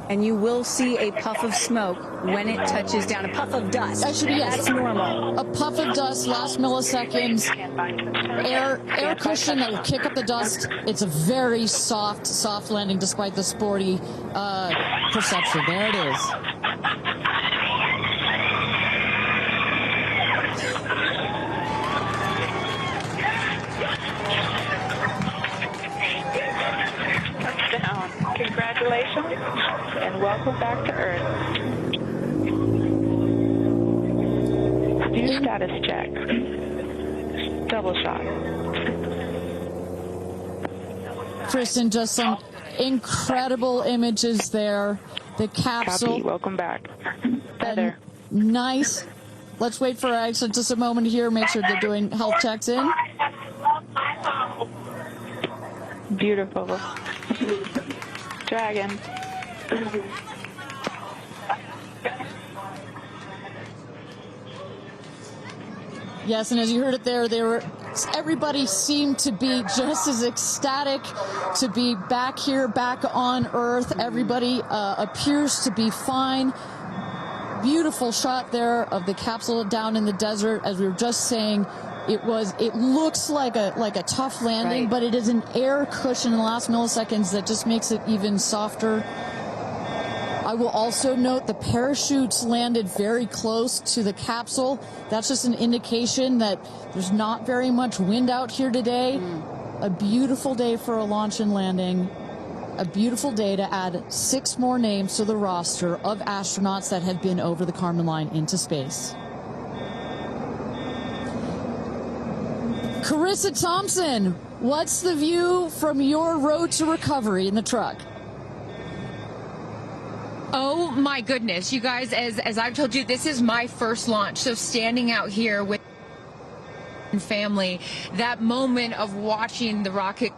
And you will see a puff of smoke when it touches down, a puff of dust. That's normal. A puff of dust, last milliseconds, air cushion that will kick up the dust. It's a very soft landing despite the sporty perception. There it is. Touchdown. Congratulations and welcome back to Earth. Do status check. Double shot. Kristen, just some incredible images there. The capsule. Copy. Welcome back. Heather. Nice. Let's wait for Aisha just a moment here. Make sure they're doing health checks in. Beautiful. Dragon. Yes, and as you heard it there, everybody seemed to be just as ecstatic to be back here, back on Earth. Everybody appears to be fine. Beautiful shot there of the capsule down in the desert. As we were just saying, it looks like a tough landing, but it is an air cushion in the last milliseconds that just makes it even softer. I will also note the parachutes landed very close to the capsule. That's just an indication that there's not very much wind out here today. A beautiful day for a launch and landing. A beautiful day to add 6 more names to the roster of astronauts that have been over the Kármán line into space. Carissa Thompson, what's the view from your road to recovery in the truck? Oh my goodness, you guys, as I've told you, this is my first launch. So standing out here with family, that moment of watching the rocket,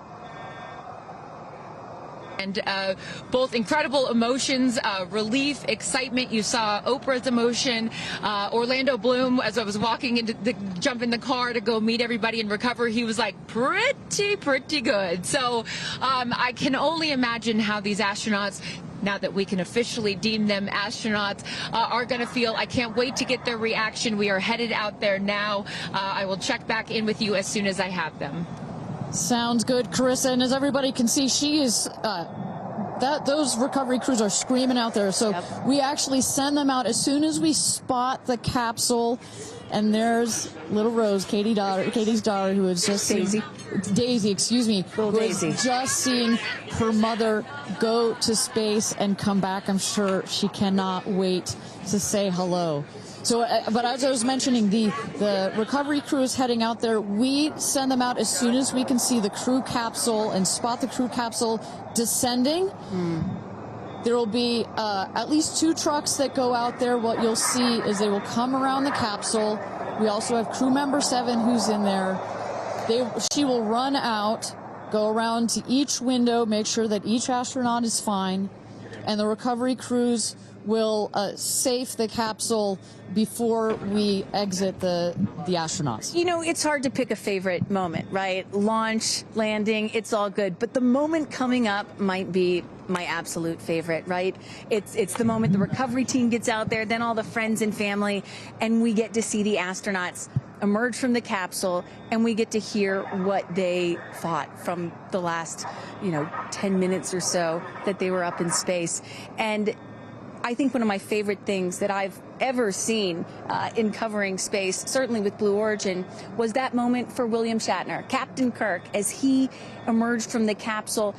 and both incredible emotions, relief, excitement. You saw Oprah's emotion, Orlando Bloom, as I was walking jump in the car to go meet everybody and recover, he was like pretty good. So I can only imagine how these astronauts, now that we can officially deem them astronauts, are going to feel. I can't wait to get their reaction. We are headed out there now. I will check back in with you as soon as I have them. Sounds good, Carissa. And as everybody can see, she is those recovery crews are screaming out there. So we actually send them out as soon as we spot the capsule. And there's little Rose, Katie's daughter, who is just Daisy, excuse me, who is just seeing her mother go to space and come back. I'm sure she cannot wait to say hello. So, but as I was mentioning, the recovery crew is heading out there. We send them out as soon as we can see the crew capsule and spot the crew capsule descending. There will be at least 2 trucks that go out there. What you'll see is they will come around the capsule. We also have crew member 7 who's in there. She will run out, go around to each window, make sure that each astronaut is fine, and the recovery crews will safe the capsule before we exit the astronauts. You know, it's hard to pick a favorite moment, right? Launch, landing, it's all good. But the moment coming up might be my absolute favorite, right? It's the moment the recovery team gets out there, then all the friends and family, and we get to see the astronauts emerge from the capsule, and we get to hear what they thought from the last, 10 minutes or so that they were up in space. And I think one of my favorite things that I've ever seen in covering space, certainly with Blue Origin, was that moment for William Shatner, Captain Kirk, as he emerged from the capsule.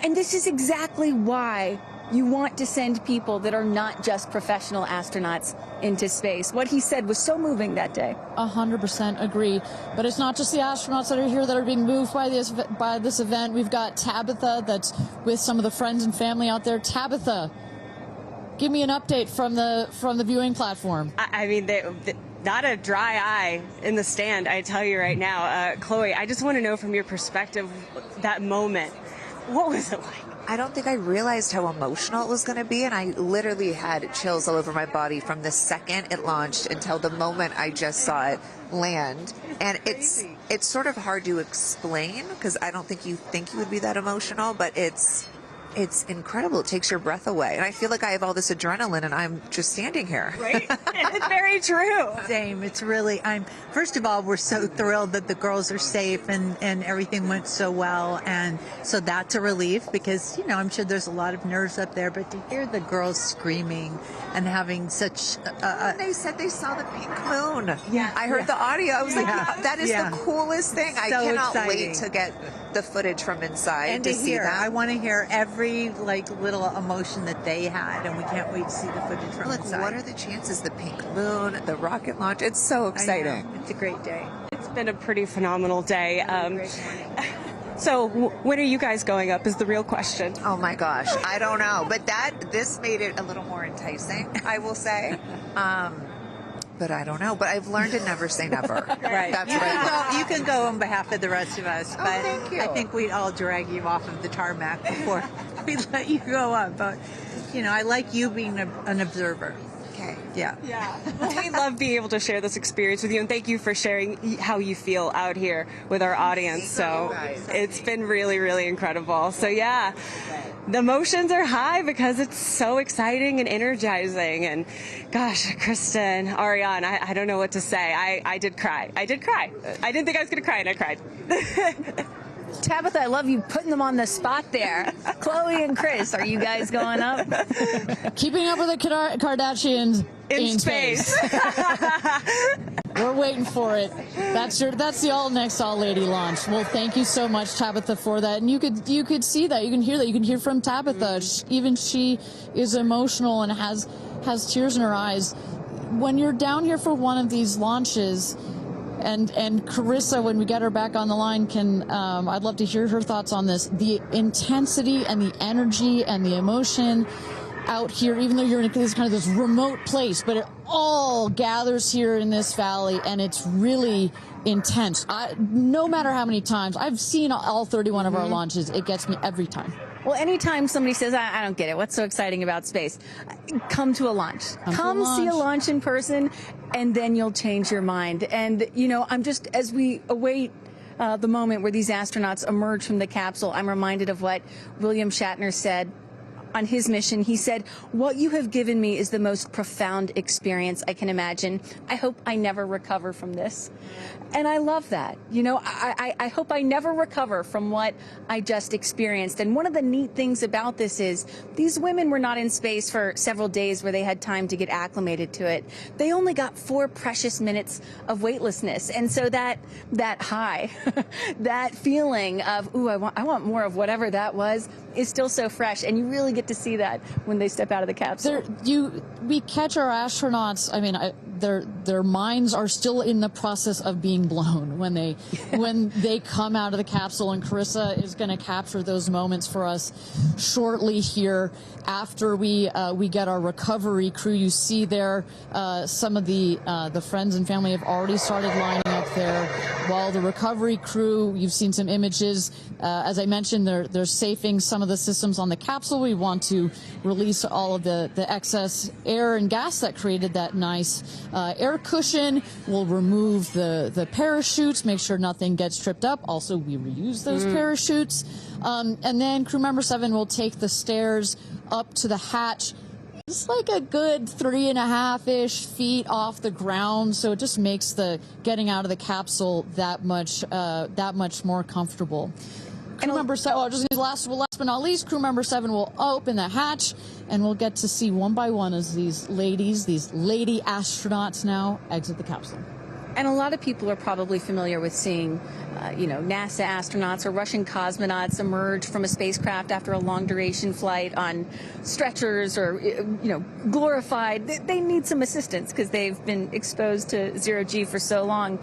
And this is exactly why you want to send people that are not just professional astronauts into space. What he said was so moving that day. 100% agree. But it's not just the astronauts that are here that are being moved by this event. We've got Tabitha that's with some of the friends and family out there. Tabitha, give me an update from the viewing platform. I mean, not a dry eye in the stand, I tell you right now. Chloe, I just want to know from your perspective, that moment, what was it like? I don't think I realized how emotional it was going to be, and I literally had chills all over my body from the second it launched until the moment I just saw it land. And it's sort of hard to explain, because I don't think you would be that emotional, but it's incredible. It takes your breath away. And I feel like I have all this adrenaline and I'm just standing here. Right? It's very true. Same. It's really, first of all, we're so thrilled that the girls are safe and everything went so well. And so that's a relief, because, I'm sure there's a lot of nerves up there, but to hear the girls screaming and having such they said they saw the pink moon. Yeah. I heard the audio. I was like, that is the coolest thing. So I cannot exciting. wait to get the footage from inside and to see that. I want to hear every little emotion that they had, and we can't wait to see the footage from inside. What are the chances? The pink moon, the rocket launch. It's so exciting. It's a great day. It's been a pretty phenomenal day. So when are you guys going up is the real question. Oh my gosh, I don't know, but this made it a little more enticing, I will say. But I don't know. But I've learned to never say never. Right. That's right. You can go on behalf of the rest of us, but thank you. I think we'd all drag you off of the tarmac before we let you go up. But I like you being an observer. Okay. Yeah. We love being able to share this experience with you, and thank you for sharing how you feel out here with our audience. So it's been really, really incredible. So yeah, the emotions are high because it's so exciting and energizing. And gosh, Kristen, Ariane, I don't know what to say. I did cry. I didn't think I was going to cry, and I cried. Tabitha, I love you putting them on the spot there. Chloe and Chris, are you guys going up? Keeping up with the Kardashians In space. We're waiting for it. That's the all lady launch. Well, thank you so much, Tabitha, for that. And you could see that, you can hear that, you can hear from Tabitha. Even she is emotional and has tears in her eyes. When you're down here for one of these launches, and Carissa, when we get her back on the line, I'd love to hear her thoughts on this. The intensity and the energy and the emotion out here, even though you're in this remote place, but it all gathers here in this valley, and it's really intense. No matter how many times I've seen all 31 of our launches, it gets me every time. Well, anytime somebody says, I don't get it, what's so exciting about space? Come to a launch. Come see a launch in person, and then you'll change your mind. And, as we await the moment where these astronauts emerge from the capsule, I'm reminded of what William Shatner said on his mission. He said, "What you have given me is the most profound experience I can imagine. I hope I never recover from this." And I love that. I hope I never recover from what I just experienced. And one of the neat things about this is these women were not in space for several days where they had time to get acclimated to it. They only got 4 precious minutes of weightlessness. And so that high, that feeling of, ooh, I want more of whatever that was, is still so fresh, and you really get to see that when they step out of the capsule. We catch our astronauts. I mean, their minds are still in the process of being blown when they come out of the capsule, and Carissa is going to capture those moments for us shortly here after we get our recovery crew. You see there some of the friends and family have already started lining up there, while the recovery crew, you've seen some images. As I mentioned, they're safing some of the systems on the capsule. We want to release all of the excess air and gas that created that nice air cushion. We'll remove the parachutes, make sure nothing gets tripped up. Also, we reuse those parachutes. And then crew member 7 will take the stairs up to the hatch. It's like a good 3.5-ish feet off the ground, so it just makes the getting out of the capsule that much more comfortable. Crew member 7, last but not least, crew member 7 will open the hatch, and we'll get to see one by one as these lady astronauts now exit the capsule. And a lot of people are probably familiar with seeing, NASA astronauts or Russian cosmonauts emerge from a spacecraft after a long duration flight on stretchers or, glorified. They need some assistance because they've been exposed to zero-G for so long.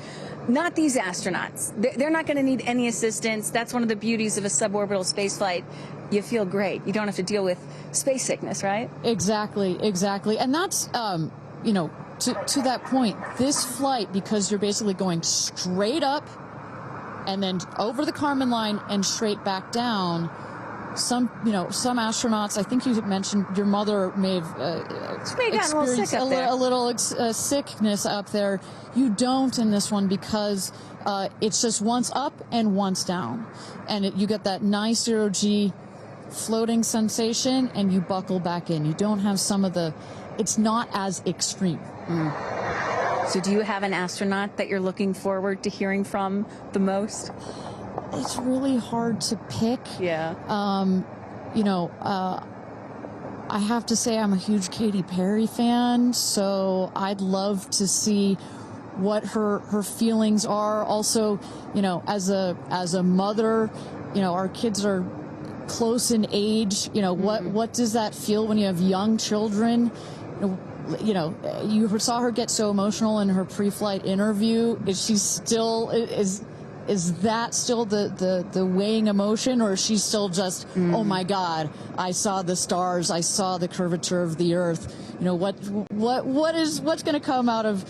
Not these astronauts. They're not going to need any assistance. That's one of the beauties of a suborbital spaceflight. You feel great. You don't have to deal with space sickness, right? Exactly. And that's, to that point, this flight, because you're basically going straight up and then over the Kármán line and straight back down, some astronauts, I think you mentioned your mother may have experienced a little sickness up there. You don't in this one because it's just once up and once down. And you get that nice zero-G floating sensation and you buckle back in. You don't have it's not as extreme. So do you have an astronaut that you're looking forward to hearing from the most? It's really hard to pick. Yeah. I have to say I'm a huge Katy Perry fan, so I'd love to see what her feelings are. Also, as a mother, our kids are close in age. What does that feel when you have young children? You saw her get so emotional in her pre-flight interview. Is she still is that still the weighing emotion, or is she still just oh my God, I saw the stars, I saw the curvature of the Earth? What's going to come out of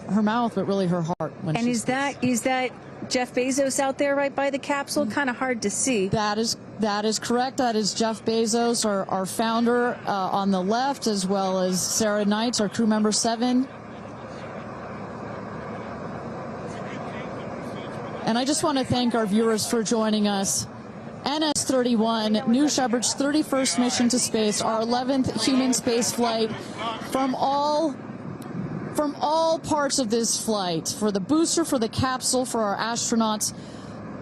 her mouth, but really her heart? And is that Jeff Bezos out there right by the capsule? Kind of hard to see. That is correct. That is Jeff Bezos, our founder, on the left, as well as Sarah Knights, our crew member 7. And I just want to thank our viewers for joining us. NS-31, New Shepard's 31st mission to space, our 11th human space flight. From all parts of this flight, for the booster, for the capsule, for our astronauts,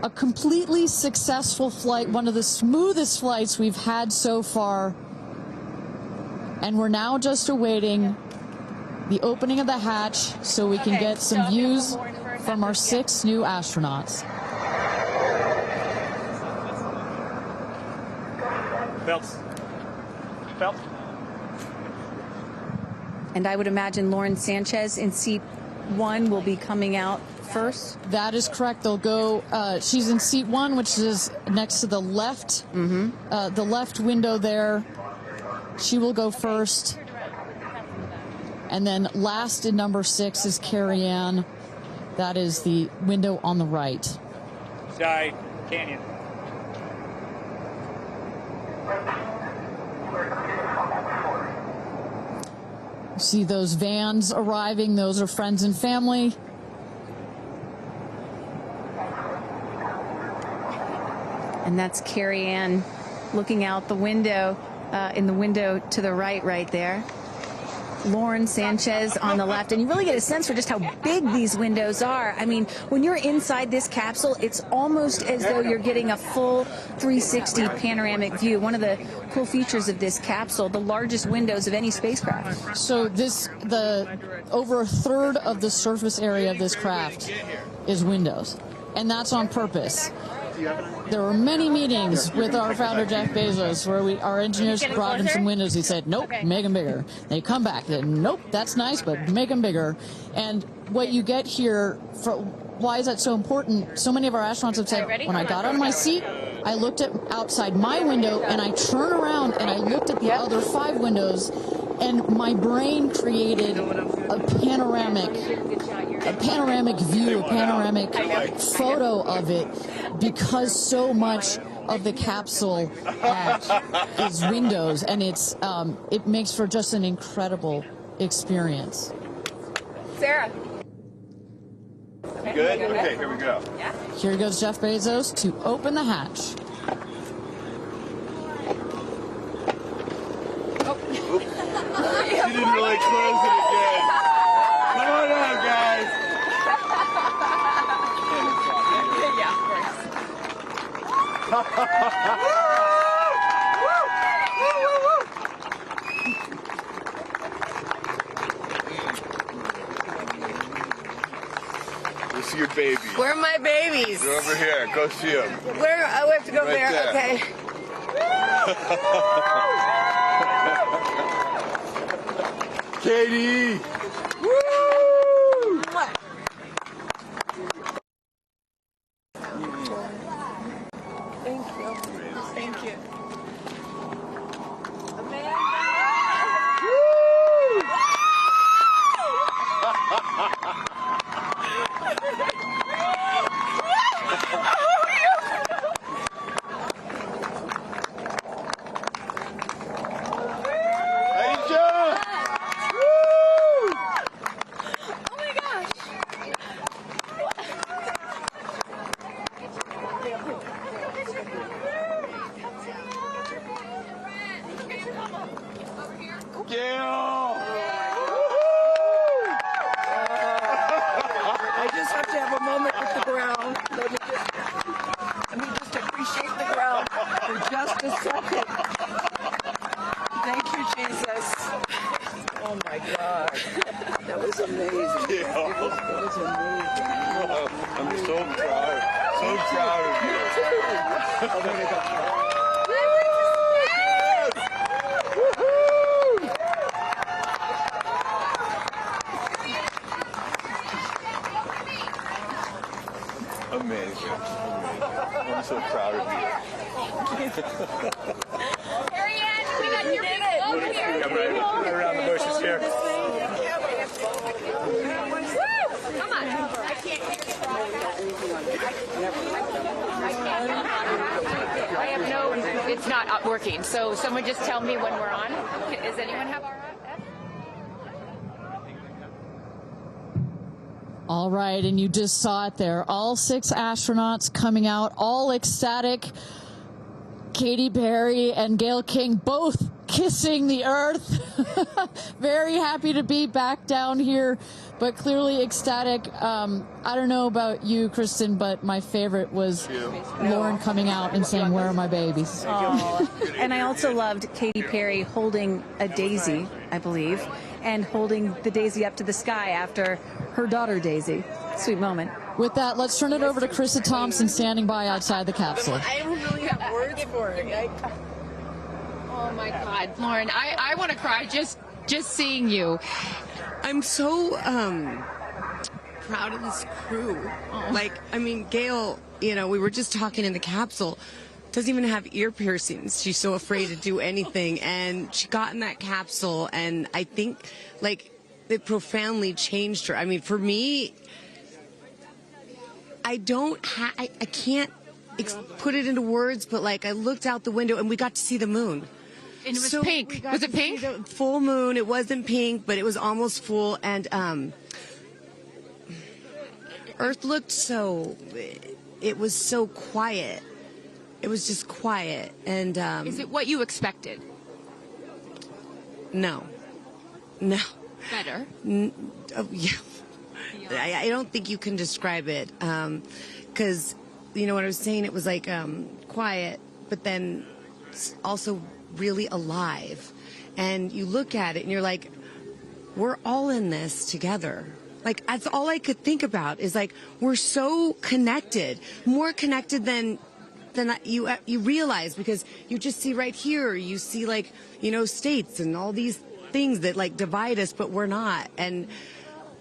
a completely successful flight, one of the smoothest flights we've had so far. And we're now just awaiting the opening of the hatch so we can get some views from our 6 new astronauts. Belts. And I would imagine Lauren Sanchez in seat 1 will be coming out first. That is correct. They'll go. She's in seat 1, which is next to the left, the left window there. She will go first. And then last in number 6 is Kerianne. That is the window on the right. Sky Canyon. See those vans arriving. Those are friends and family. And that's Kerianne looking out the window, in the window to the right there. Lauren Sanchez on the left. And you really get a sense for just how big these windows are. I mean, when you're inside this capsule, it's almost as though you're getting a full 360 panoramic view. One of the cool features of this capsule, the largest windows of any spacecraft. So over a third of the surface area of this craft is windows. And that's on purpose. There were many meetings with our founder, Jeff Bezos, where our engineers brought him some windows. He said, nope, make them bigger. They come back, nope, that's nice, but make them bigger. And what you get here, why is that so important? So many of our astronauts have said, when I got out of my seat, I looked outside my window, and I turned around and I looked at the other 5 windows, and my brain created a panoramic view, a panoramic photo of it, because so much of the capsule is windows, and it makes for just an incredible experience. Sarah. Good? Okay, here we go. Yeah. Here goes Jeff Bezos to open the hatch. She didn't really close it again. Come on out, guys. Yeah, of We'll see your baby. Where are my babies? They're over here. Go see them. Where? Oh, we have to go Right there. Okay. Katie! Woo! Thank you. Thank you. Amanda! Aisha! Gayle! I just have to have a moment with the ground. Let me just appreciate the ground for just a second. Thank you, Jesus. Oh my God. That was amazing. Yeah. That was amazing. I'm so proud. So proud of you. Oh, there we go. Amazing. I'm so proud of you. Kerianne, we got your people over here. Come right around the bushes here. Come on. I have no, it's not working. So someone just tell me when we're on. Does anyone have our on? All right, and you just saw it there. All 6 astronauts coming out, all ecstatic. Katy Perry and Gayle King both kissing the earth. Very happy to be back down here, but clearly ecstatic. I don't know about you, Kristen, but my favorite was Lauren coming out and saying, "Where are my babies?" Oh. And I also loved Katy Perry holding a daisy, I believe, and holding the daisy up to the sky after her daughter Daisy. Sweet moment. With that, let's turn it over to Krista Thompson standing by outside the capsule. I don't really have words for it. Oh my God, Lauren, I want to cry just seeing you. I'm so proud of this crew. Like, I mean, Gayle, you know, we were just talking in the capsule, doesn't even have ear piercings. She's so afraid to do anything. And she got in that capsule, and I think, like, it profoundly changed her. I mean, for me, I can't put it into words, but, like, I looked out the window, and we got to see the moon. And it was pink. Was it pink? Full moon. It wasn't pink, but it was almost full. And Earth looked so, it was so quiet. It was just quiet. And is it what you expected? No. Better. Yeah. I don't think you can describe it. Because, you know what I was saying? It was like quiet, but then also really alive. And you look at it and you're like, we're all in this together. Like, that's all I could think about is like, we're so connected, more connected than than you realize, because you just see right here, you see like, states and all these things that like divide us, but we're not. And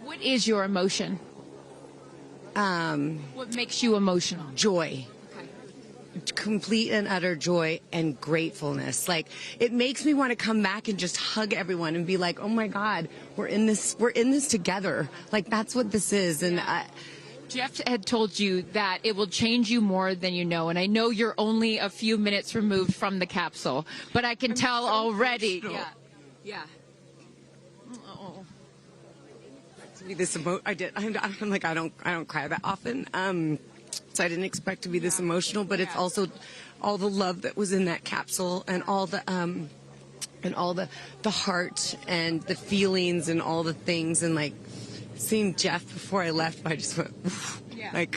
what is your emotion? What makes you emotional? Joy. Complete and utter joy and gratefulness. Like, it makes me want to come back and just hug everyone and be like, oh my God, we're in this together. Like, that's what this is. And Jeff had told you that it will change you more than you know, and I know you're only a few minutes removed from the capsule, but I can tell already. Emotional. Yeah. To be this I did. I'm like, I don't cry that often. So I didn't expect to be this emotional, but it's also all the love that was in that capsule, and all the heart and the feelings and all the things, and like seeing Jeff before I left, I just went, I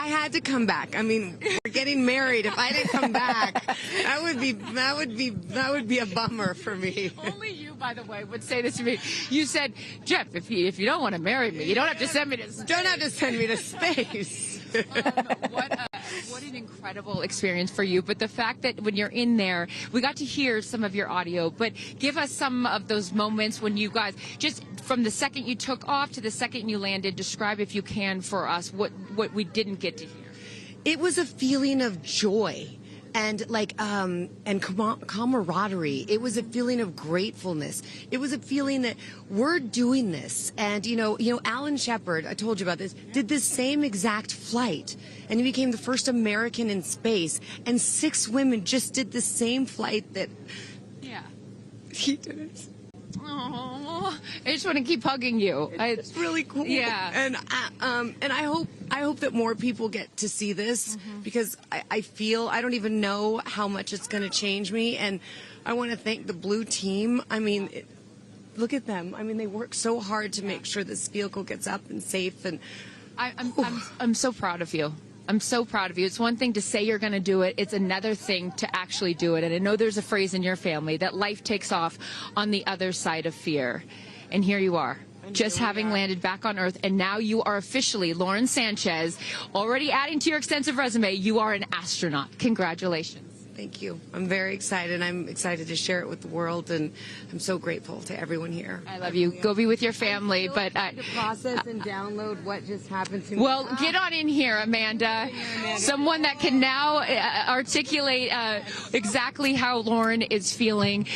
had to come back. I mean, we're getting married. If I didn't come back, that would be a bummer for me. Only you, by the way, would say this to me. You said, Jeff, if you don't want to marry me, you don't have to send me to space. Don't have to send me to space. What an incredible experience for you. But the fact that when you're in there, we got to hear some of your audio, but give us some of those moments when you guys, just from the second you took off to the second you landed, describe, if you can, for us what we didn't get to hear. It was a feeling of joy and and camaraderie. It was a feeling of gratefulness. It was a feeling that we're doing this. And Alan Shepard, I told you about this, did this same exact flight, and he became the first American in space. And 6 women just did the same flight that he did it. Oh, I just want to keep hugging you. It's really cool. Yeah. And I hope that more people get to see this, because I feel, I don't even know how much it's going to change me. And I want to thank the Blue team. I mean, look at them. I mean, they work so hard to make sure this vehicle gets up and safe. And I'm so proud of you. I'm so proud of you. It's one thing to say you're going to do it. It's another thing to actually do it. And I know there's a phrase in your family that life takes off on the other side of fear. And here you are, just having landed back on Earth. And now you are officially, Lauren Sanchez, already adding to your extensive resume, you are an astronaut. Congratulations. Thank you. I'm very excited. I'm excited to share it with the world, and I'm so grateful to everyone here. I love you. Go be with your family. But to process and download what just happened to me. Well, get on in here, Amanda. Someone that can now articulate exactly how Lauren is feeling.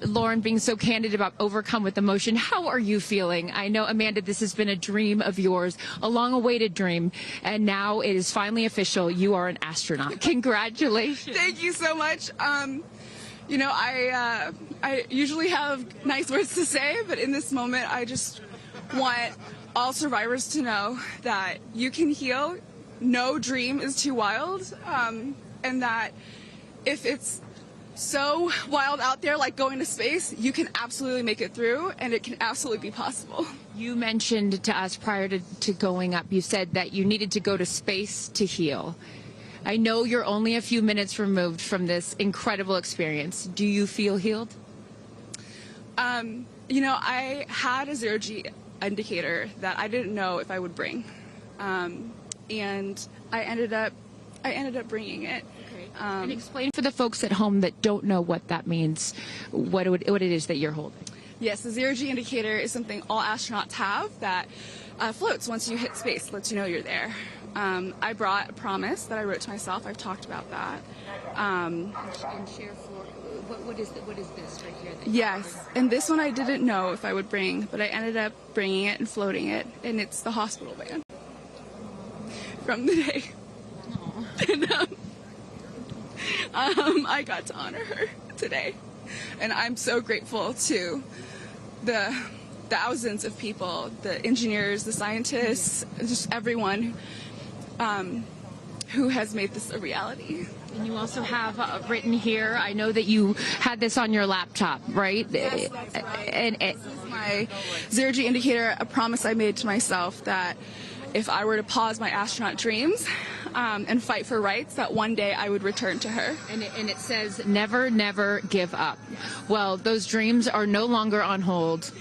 Lauren being so candid about overcome with emotion. How are you feeling? I know, Amanda, this has been a dream of yours, a long-awaited dream, and now it is finally official. You are an astronaut. Congratulations. Thank you so much. I usually have nice words to say, but in this moment, I just want all survivors to know that you can heal. No dream is too wild, and that if it's so wild out there, like going to space, you can absolutely make it through, and it can absolutely be possible. You mentioned to us prior to going up, you said that you needed to go to space to heal. I know you're only a few minutes removed from this incredible experience. Do you feel healed? I had a zero-G indicator that I didn't know if I would bring, and I ended up bringing it. Okay. And explain for the folks at home that don't know what that means, what it is that you're holding. Yes, the zero-G indicator is something all astronauts have that floats once you hit space, lets you know you're there. I brought a promise that I wrote to myself. I've talked about that. And share for what is this right here? Yes, and this one I didn't know if I would bring, but I ended up bringing it and floating it, and it's the hospital band from the day. And I got to honor her today, and I'm so grateful to the thousands of people, the engineers, the scientists, just everyone who has made this a reality. And you also have written here, I know that you had this on your laptop, right? Yes, that's right. This is my zero-G indicator, a promise I made to myself that if I were to pause my astronaut dreams and fight for rights, that one day I would return to her. And it says, never, never give up. Well, those dreams are no longer on hold.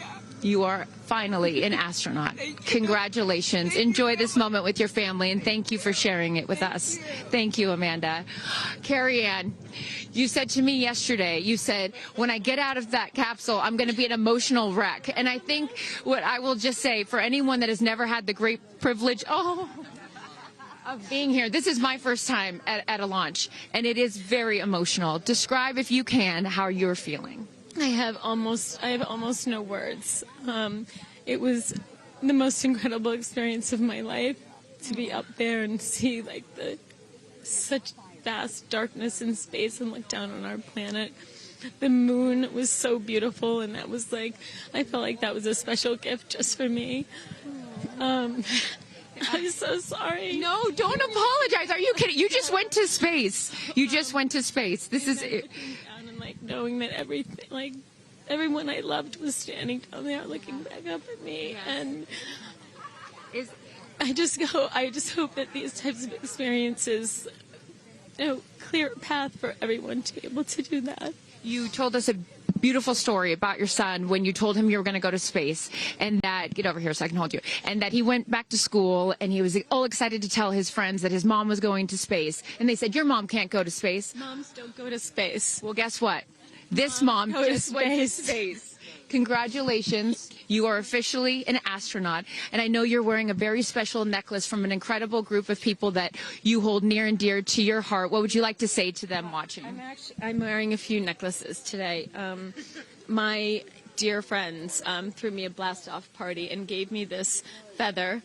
You are finally an astronaut. Congratulations. Enjoy this moment with your family, and thank you for sharing it with us. Thank you, Amanda. Kerianne, you said to me yesterday, you said, when I get out of that capsule, I'm going to be an emotional wreck. And I think what I will just say, for anyone that has never had the great privilege of being here, this is my first time at a launch, and it is very emotional. Describe, if you can, how you're feeling. I have almost no words. It was the most incredible experience of my life to be up there and see like such vast darkness in space and look down on our planet. The moon was so beautiful, and that was like, I felt like that was a special gift just for me. I'm so sorry. No, don't apologize. Are you kidding? You just went to space. You just went to space. This is it. And like knowing that everything, like everyone I loved was standing down there looking back up at me. And I just hope that these types of experiences, clear a path for everyone to be able to do that. You told us a beautiful story about your son when you told him you were going to go to space, and that, get over here so I can hold you, and that he went back to school and he was all excited to tell his friends that his mom was going to space, and they said, your mom can't go to space. Moms don't go to space. Well, guess what? This mom just went to space. Congratulations. You are officially an astronaut, and I know you're wearing a very special necklace from an incredible group of people that you hold near and dear to your heart. What would you like to say to them watching? I'm wearing a few necklaces today. My dear friends threw me a blast-off party and gave me this feather,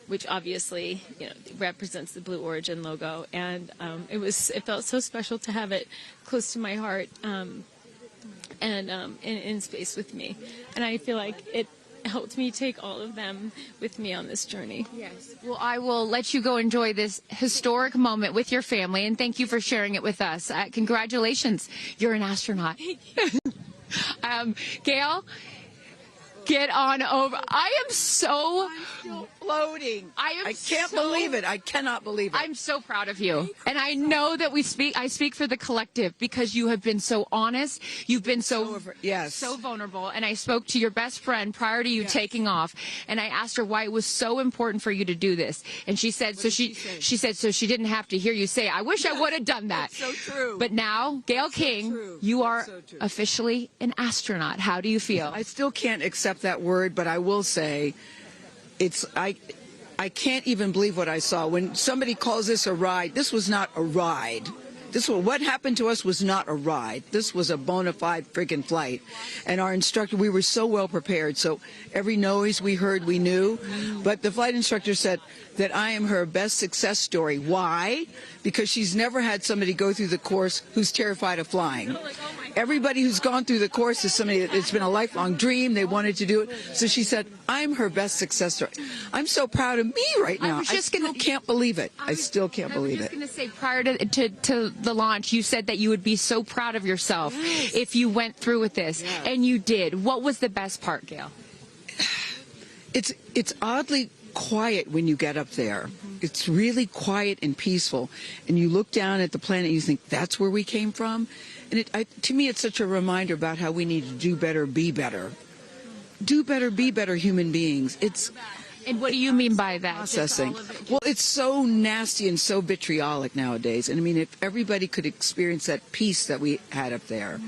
which obviously represents the Blue Origin logo, and it felt so special to have it close to my heart. And in space with me. And I feel like it helped me take all of them with me on this journey. Yes. Well, I will let you go enjoy this historic moment with your family, and thank you for sharing it with us. Congratulations. You're an astronaut. Gayle, get on over. I am so floating. I can't believe it. I cannot believe it. I'm so proud of you. And I know that I speak for the collective, because you have been so honest. You've been so vulnerable. And I spoke to your best friend prior to you taking off, and I asked her why it was so important for you to do this. And she said, she said, so she didn't have to hear you say, I wish I would have done that. That's so true. But now, Gayle King, you are officially an astronaut. How do you feel? I still can't accept that word, but I will say, I can't even believe what I saw. When somebody calls this a ride, this was not a ride. What happened to us was not a ride. This was a bona fide friggin' flight. And our instructor, we were so well prepared. So every noise we heard, we knew. But the flight instructor said that I am her best success story. Why? Because she's never had somebody go through the course who's terrified of flying. Everybody who's gone through the course is somebody that it's been a lifelong dream. They wanted to do it. So she said, I'm her best success story. I'm so proud of me right now. I still can't believe it. I still can't believe it. I was just going to say, prior to the launch, you said that you would be so proud of yourself if you went through with this. And you did. What was the best part, Gayle? It's oddly quiet when you get up there. It's really quiet and peaceful. And you look down at the planet and you think, that's where we came from? And to me, it's such a reminder about how we need to do better, be better. Do better, be better human beings. And what do you mean by that? Processing. Well, it's so nasty and so vitriolic nowadays. And I mean, if everybody could experience that peace that we had up there,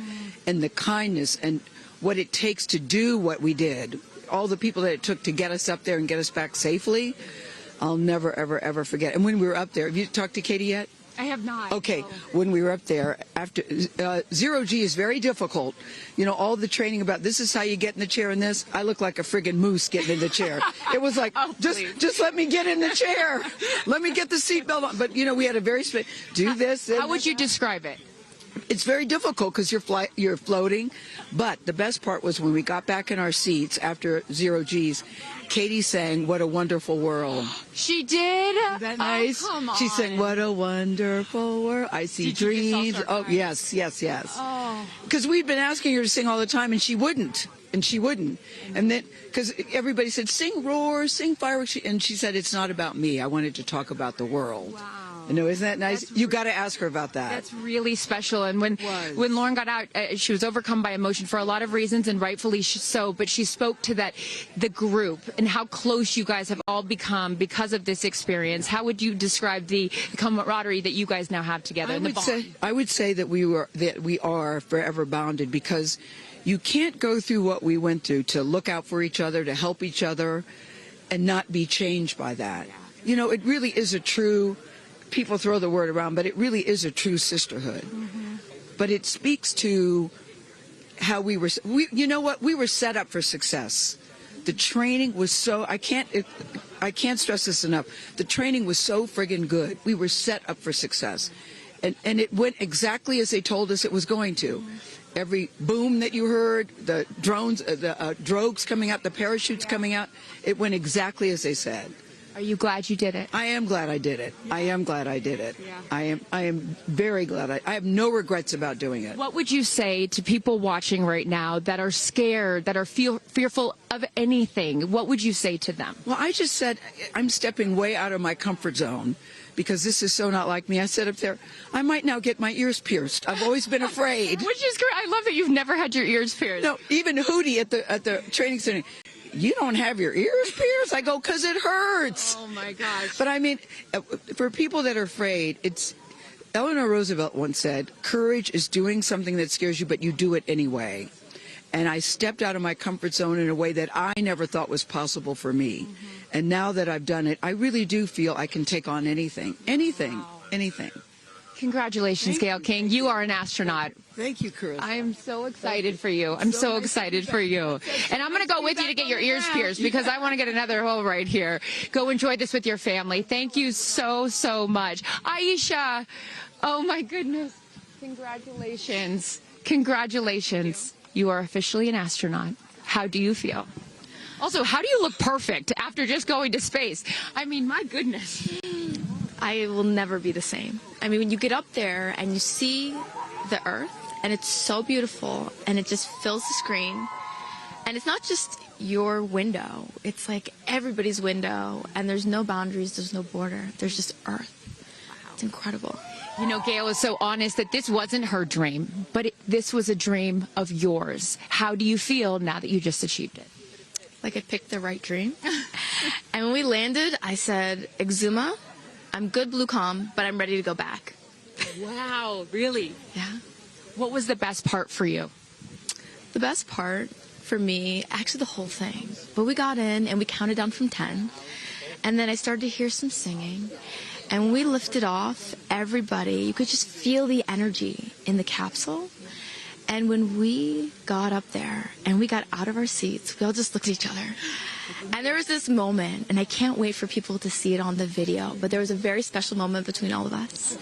and the kindness and what it takes to do what we did, all the people that it took to get us up there and get us back safely, I'll never, ever, ever forget. And when we were up there, have you talked to Katy yet? I have not. Okay, no. When we were up there, after zero G is very difficult. All the training about this is how you get in the chair and this. I look like a friggin' moose getting in the chair. It was like, just let me get in the chair. Let me get the seatbelt on. But, we had a very do this. How would you describe it? It's very difficult because you're floating. But the best part was when we got back in our seats after zero G's, Katy sang "What a Wonderful World." She did? Isn't that nice? Oh, come on. She sang "What a Wonderful World." I see dreams. Oh, yes. Oh. Because we'd been asking her to sing all the time, and she wouldn't. And then, because everybody said, sing roar, sing fireworks. And she said, it's not about me. I wanted to talk about the world. Wow. No, isn't that nice? You got to ask her about that. That's really special. And when Lauren got out, she was overcome by emotion for a lot of reasons, and rightfully so. But she spoke to the group and how close you guys have all become because of this experience. How would you describe the camaraderie that you guys now have together? I would say that we are forever bonded, because you can't go through what we went through to look out for each other, to help each other, and not be changed by that. You know, it really is a true. People throw the word around, but it really is a true sisterhood. But it speaks to how we were, you know what, we were set up for success. The training was so, I can't stress this enough. The training was so friggin' good. We were set up for success. And it went exactly as they told us it was going to. Every boom that you heard, the drones, the drogues coming out, the parachutes coming out, it went exactly as they said. Are you glad you did it? I am glad I did it. I am glad I did it. Yeah. I am very glad. I have no regrets about doing it. What would you say to people watching right now that are scared, that are fearful of anything? What would you say to them? Well, I just said I'm stepping way out of my comfort zone, because this is so not like me. I said up there, I might now get my ears pierced. I've always been afraid. Which is great. I love that you've never had your ears pierced. No, even Hootie at the training center. You don't have your ears pierced? I go, because it hurts. Oh, my gosh. But I mean, for people that are afraid, Eleanor Roosevelt once said, courage is doing something that scares you, but you do it anyway. And I stepped out of my comfort zone in a way that I never thought was possible for me. And now that I've done it, I really do feel I can take on anything. Anything. Congratulations, Gayle King. You are an astronaut. Thank you, Chris. I am so excited for you. I'm so excited for you. And I'm going to go with you to get your ears pierced, because I want to get another hole right here. Go enjoy this with your family. Thank you so, so much. Aisha, oh my goodness. Congratulations. Congratulations. You are officially an astronaut. How do you feel? Also, how do you look perfect after just going to space? I mean, my goodness. I will never be the same. I mean, when you get up there and you see the Earth, and it's so beautiful, and it just fills the screen, and it's not just your window, it's like everybody's window, and there's no boundaries, there's no border, there's just Earth. It's incredible. You know, Gayle is so honest that this wasn't her dream, but this was a dream of yours. How do you feel now that you just achieved it? Like I picked the right dream. And when we landed, I said, Exuma, I'm good, blue calm, but I'm ready to go back. Wow, really? Yeah. What was the best part for you? The best part for me, actually the whole thing. But we got in and we counted down from 10. And then I started to hear some singing. And when we lifted off, everybody, you could just feel the energy in the capsule. And when we got up there and we got out of our seats, we all just looked at each other. And there was this moment, and I can't wait for people to see it on the video, but there was a very special moment between all of us.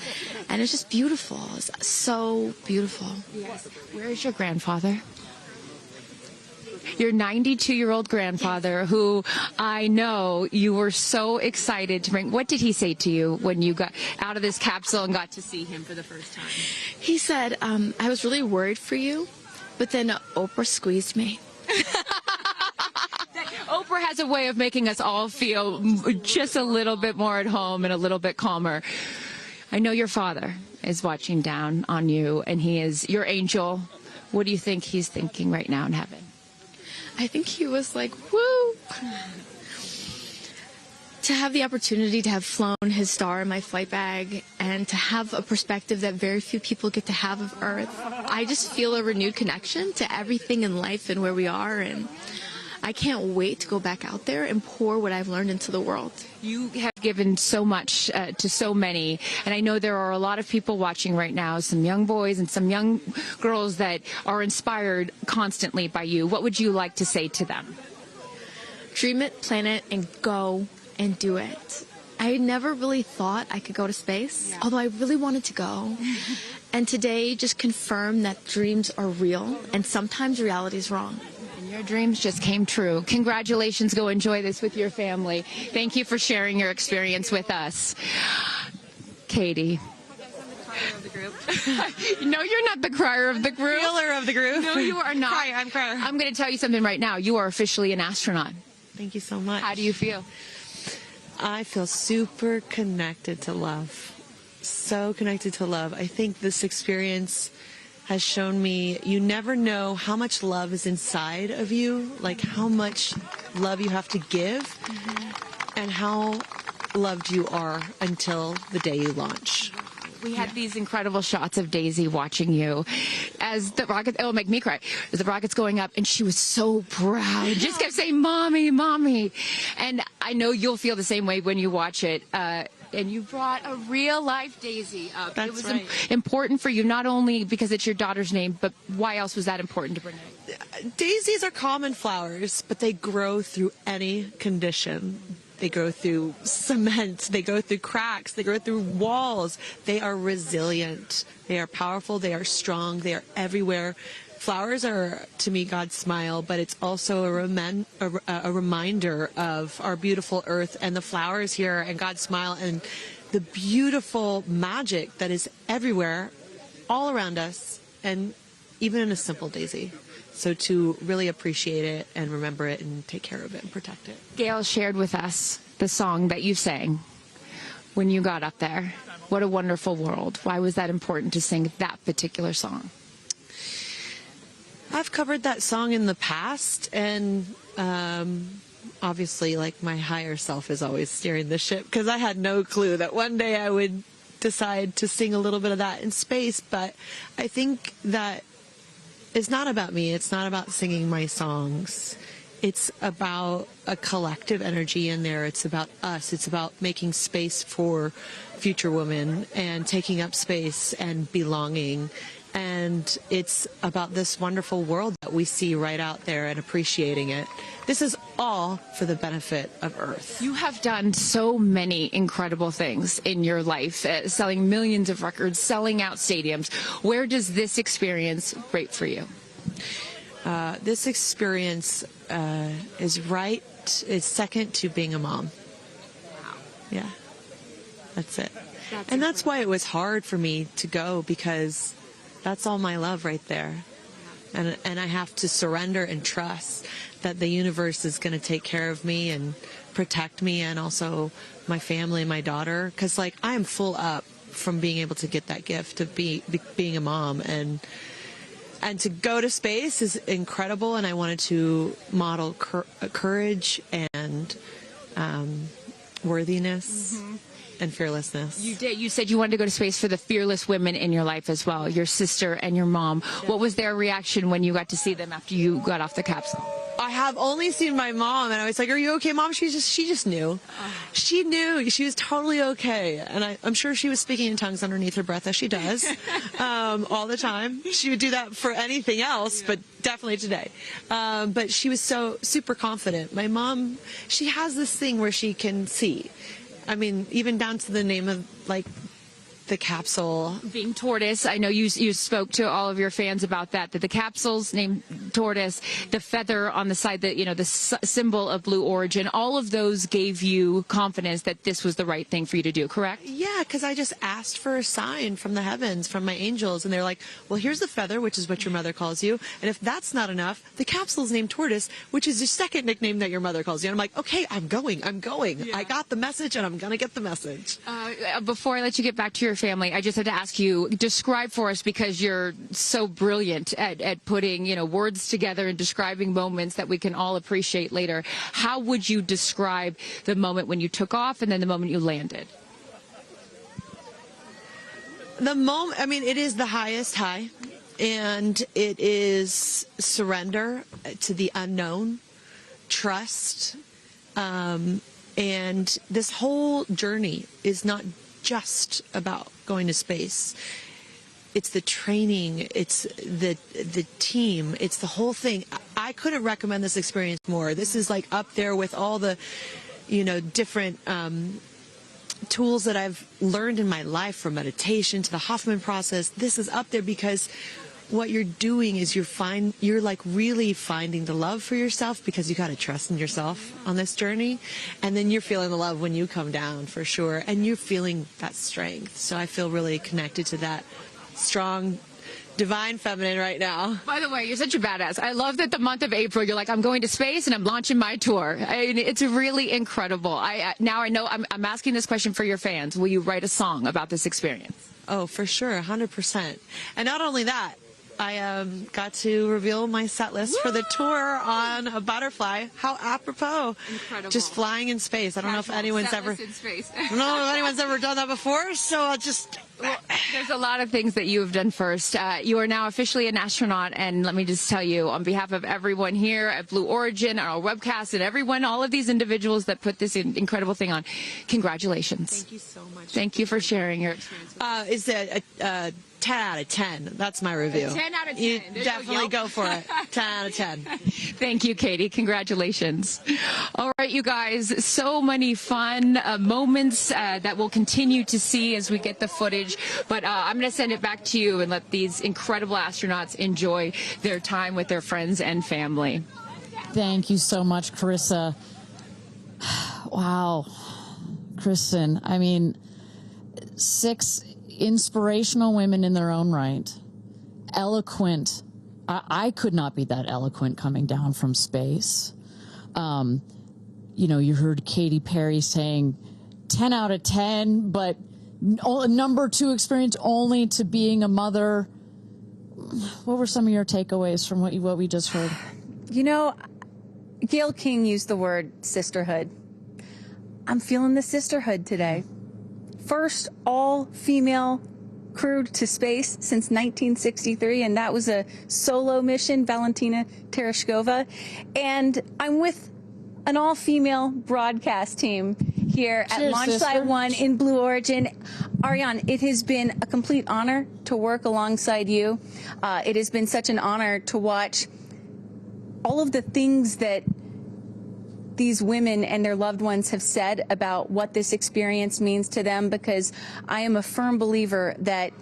And it's just beautiful. It's so beautiful. Yes. Where is your grandfather? Your 92-year-old grandfather, who I know you were so excited to bring. What did he say to you when you got out of this capsule and got to see him for the first time? He said, I was really worried for you, but then Oprah squeezed me. Oprah has a way of making us all feel just a little bit more at home and a little bit calmer. I know your father is watching down on you, and he is your angel. What do you think he's thinking right now in heaven? I think he was like, woo! To have the opportunity to have flown his star in my flight bag and to have a perspective that very few people get to have of Earth, I just feel a renewed connection to everything in life and where we are, and I can't wait to go back out there and pour what I've learned into the world. You have given so much to so many, and I know there are a lot of people watching right now, some young boys and some young girls that are inspired constantly by you. What would you like to say to them? Dream it, plan it, and go and do it. I never really thought I could go to space, although I really wanted to go. And today just confirmed that dreams are real, and sometimes reality is wrong. Your dreams just came true. Congratulations. Go enjoy this with your family. Thank you for sharing your experience with us. Katie. No, you're not the crier of the group. Feeler of the group. No, you are not. I'm crier. I'm going to tell you something right now. You are officially an astronaut. Thank you so much. How do you feel? I feel super connected to love. so connected to love. I think this experience has shown me you never know how much love is inside of you, like how much love you have to give, and how loved you are until the day you launch. We had these incredible shots of Daisy watching you as the rocket, it'll make me cry, as the rocket's going up, and she was so proud. Just kept saying, Mommy, Mommy. And I know you'll feel the same way when you watch it. And you brought a real-life Daisy up. That's it was right. important for you, not only because it's your daughter's name, but why else was that important to bring it? Daisies are common flowers, but they grow through any condition. They go through cement, they go through cracks, they go through walls. They are resilient, they are powerful, they are strong, they are everywhere. Flowers are, to me, God's smile, but it's also a reminder of our beautiful earth and the flowers here and God's smile and the beautiful magic that is everywhere, all around us, and even in a simple daisy. So to really appreciate it and remember it and take care of it and protect it. Gayle shared with us the song that you sang when you got up there. What a wonderful world. Why was that important to sing that particular song? I've covered that song in the past, and obviously, like, my higher self is always steering the ship, because I had no clue that one day I would decide to sing a little bit of that in space. But I think that it's not about me. It's not about singing my songs. It's about a collective energy in there. It's about us. It's about making space for future women and taking up space and belonging. And it's about this wonderful world that we see right out there and appreciating it. This is all for the benefit of Earth. You have done so many incredible things in your life, selling millions of records, selling out stadiums. Where does this experience rate for you? This experience is second to being a mom. Wow. Yeah, that's it. And that's why it was hard for me to go, because that's all my love right there. And I have to surrender and trust that the universe is going to take care of me and protect me, and also my family and my daughter. Because, like, I am full up from being able to get that gift of being a mom. And to go to space is incredible. And I wanted to model courage and worthiness. And fearlessness. You did. You said you wanted to go to space for the fearless women in your life as well, your sister and your mom. Yeah. What was their reaction when you got to see them after you got off the capsule? I have only seen my mom, and I was like, "Are you okay, Mom?" She just knew. She knew. She was totally okay, and I'm sure she was speaking in tongues underneath her breath, as she does all the time. She would do that for anything else, but definitely today. But she was so super confident. My mom, she has this thing where she can see. I mean, even down to the name of, like, the capsule being tortoise. I know you spoke to all of your fans about that the capsule's named tortoise, the feather on the side, that, you know, the symbol of Blue Origin, all of those gave you confidence that this was the right thing for you to do, correct? Yeah, because I just asked for a sign from the heavens, from my angels, and they're like, well, here's the feather, which is what your mother calls you, and if that's not enough, the capsule's named Tortoise, which is your second nickname that your mother calls you. And I'm like, okay, I'm going. Yeah. I got the message, and I'm going to get the message. Before I let you get back to your family, I just have to ask you, describe for us, because you're so brilliant at putting, you know, words together and describing moments that we can all appreciate later. How would you describe the moment when you took off and then the moment you landed? The moment, I mean, it is the highest high, and it is surrender to the unknown, trust, and this whole journey is not just about going to space. It's the training, it's the team, it's the whole thing. I couldn't recommend this experience more. This is like up there with all the, you know, different tools that I've learned in my life, from meditation to the Hoffman process. This is up there because what you're doing is you're like really finding the love for yourself, because you got to trust in yourself on this journey, and then you're feeling the love when you come down, for sure, and you're feeling that strength. So I feel really connected to that strong divine feminine right now. By the way, you're such a badass. I love that the month of April, you're like, I'm going to space and I'm launching my tour. I mean, it's really incredible. Now I know I'm asking this question for your fans. Will you write a song about this experience? Oh, for sure, 100%. And not only that, I got to reveal my set list for the tour on a butterfly. How apropos. Incredible. Just flying in space. I don't know if anyone's ever in space. I don't know if anyone's ever done that before, so I'll just There's a lot of things that you have done first. You are now officially an astronaut, and let me just tell you, on behalf of everyone here at Blue Origin, our webcast, and everyone, all of these individuals that put this incredible thing on, congratulations. Thank you so much. Thank you for sharing your experience. Is it a 10 out of 10? That's my review. 10 out of 10. You There's definitely no go for it. 10 out of 10. Thank you, Katie. Congratulations. All right, you guys, so many fun moments that we'll continue to see as we get the footage. But I'm going to send it back to you and let these incredible astronauts enjoy their time with their friends and family. Thank you so much, Carissa. Wow. Kristen, I mean, 6 inspirational women in their own right, eloquent. I could not be that eloquent coming down from space. You know, you heard Katy Perry saying 10 out of 10, but number 2 experience only to being a mother. What were some of your takeaways from what we just heard? You know, Gayle King used the word sisterhood. I'm feeling the sisterhood today. First all-female crew to space since 1963, and that was a solo mission, Valentina Tereshkova. And I'm with an all-female broadcast team here at Cheers, Launch sister. Site 1 in Blue Origin. Ariane, it has been a complete honor to work alongside you. It has been such an honor to watch all of the things that these women and their loved ones have said about what this experience means to them, because I am a firm believer that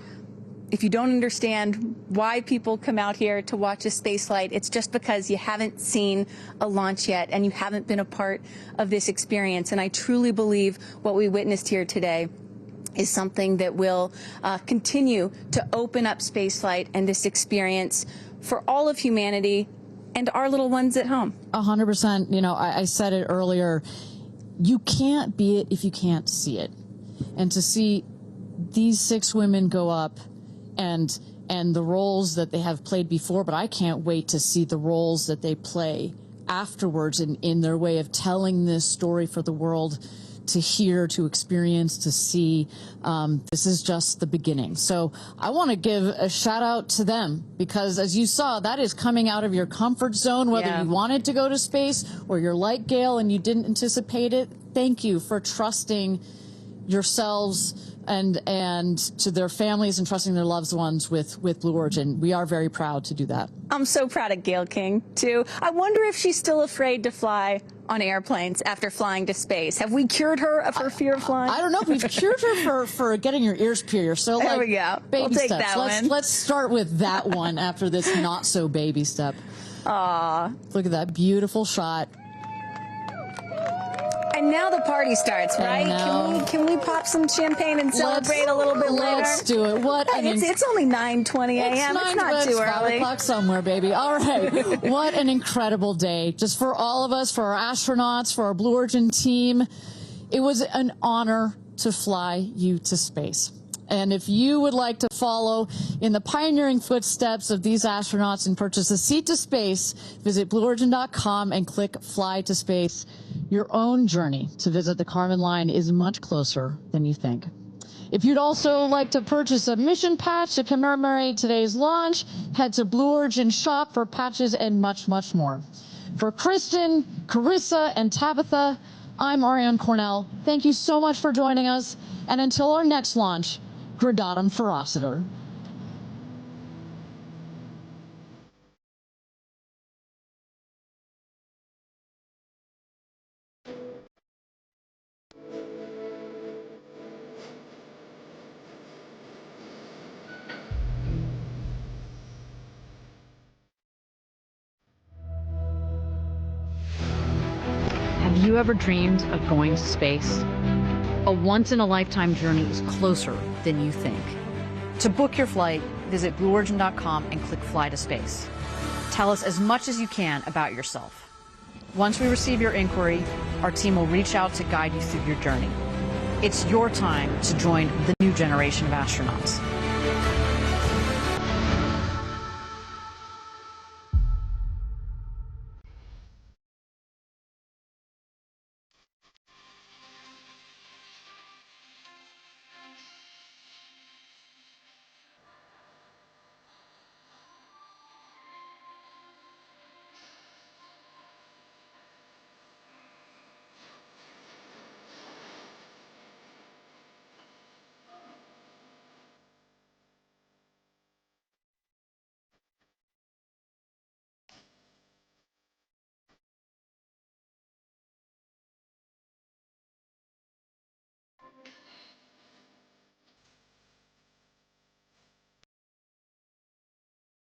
if you don't understand why people come out here to watch a space flight, it's just because you haven't seen a launch yet and you haven't been a part of this experience. And I truly believe what we witnessed here today is something that will continue to open up spaceflight and this experience for all of humanity and our little ones at home. 100%. You know, I said it earlier. You can't be it if you can't see it. And to see these 6 women go up and the roles that they have played before, but I can't wait to see the roles that they play afterwards in their way of telling this story for the world to hear, to experience, to see. This is just the beginning. So I want to give a shout out to them, because as you saw, that is coming out of your comfort zone, whether you wanted to go to space or you're like Gayle and you didn't anticipate it. Thank you for trusting yourselves and to their families and trusting their loved ones with Blue Origin. We are very proud to do that. I'm so proud of Gayle King, too. I wonder if she's still afraid to fly on airplanes after flying to space. Have we cured her of her fear of flying? I don't know. We've cured her for getting your ears pierced. So there like, we go. Baby We'll take steps. that one. Let's start with that one after this not so baby step. Aw. Look at that beautiful shot. And now the party starts, right? Can we pop some champagne and celebrate a little bit later? Let's do it. It's only 9:20 a.m. It's not too early. 5 o'clock somewhere, baby. All right. What an incredible day. Just for all of us, for our astronauts, for our Blue Origin team. It was an honor to fly you to space. And if you would like to follow in the pioneering footsteps of these astronauts and purchase a seat to space, visit blueorigin.com and click Fly to Space. Your own journey to visit the Kármán line is much closer than you think. If you'd also like to purchase a mission patch to commemorate today's launch, head to Blue Origin shop for patches and much, much more. For Kristen, Carissa, and Tabitha, I'm Ariane Cornell. Thank you so much for joining us. And until our next launch, Gradatum Ferociter. Have you ever dreamed of going to space? A once-in-a-lifetime journey is closer than you think. To book your flight, visit blueorigin.com and click Fly to Space. Tell us as much as you can about yourself. Once we receive your inquiry, our team will reach out to guide you through your journey. It's your time to join the new generation of astronauts.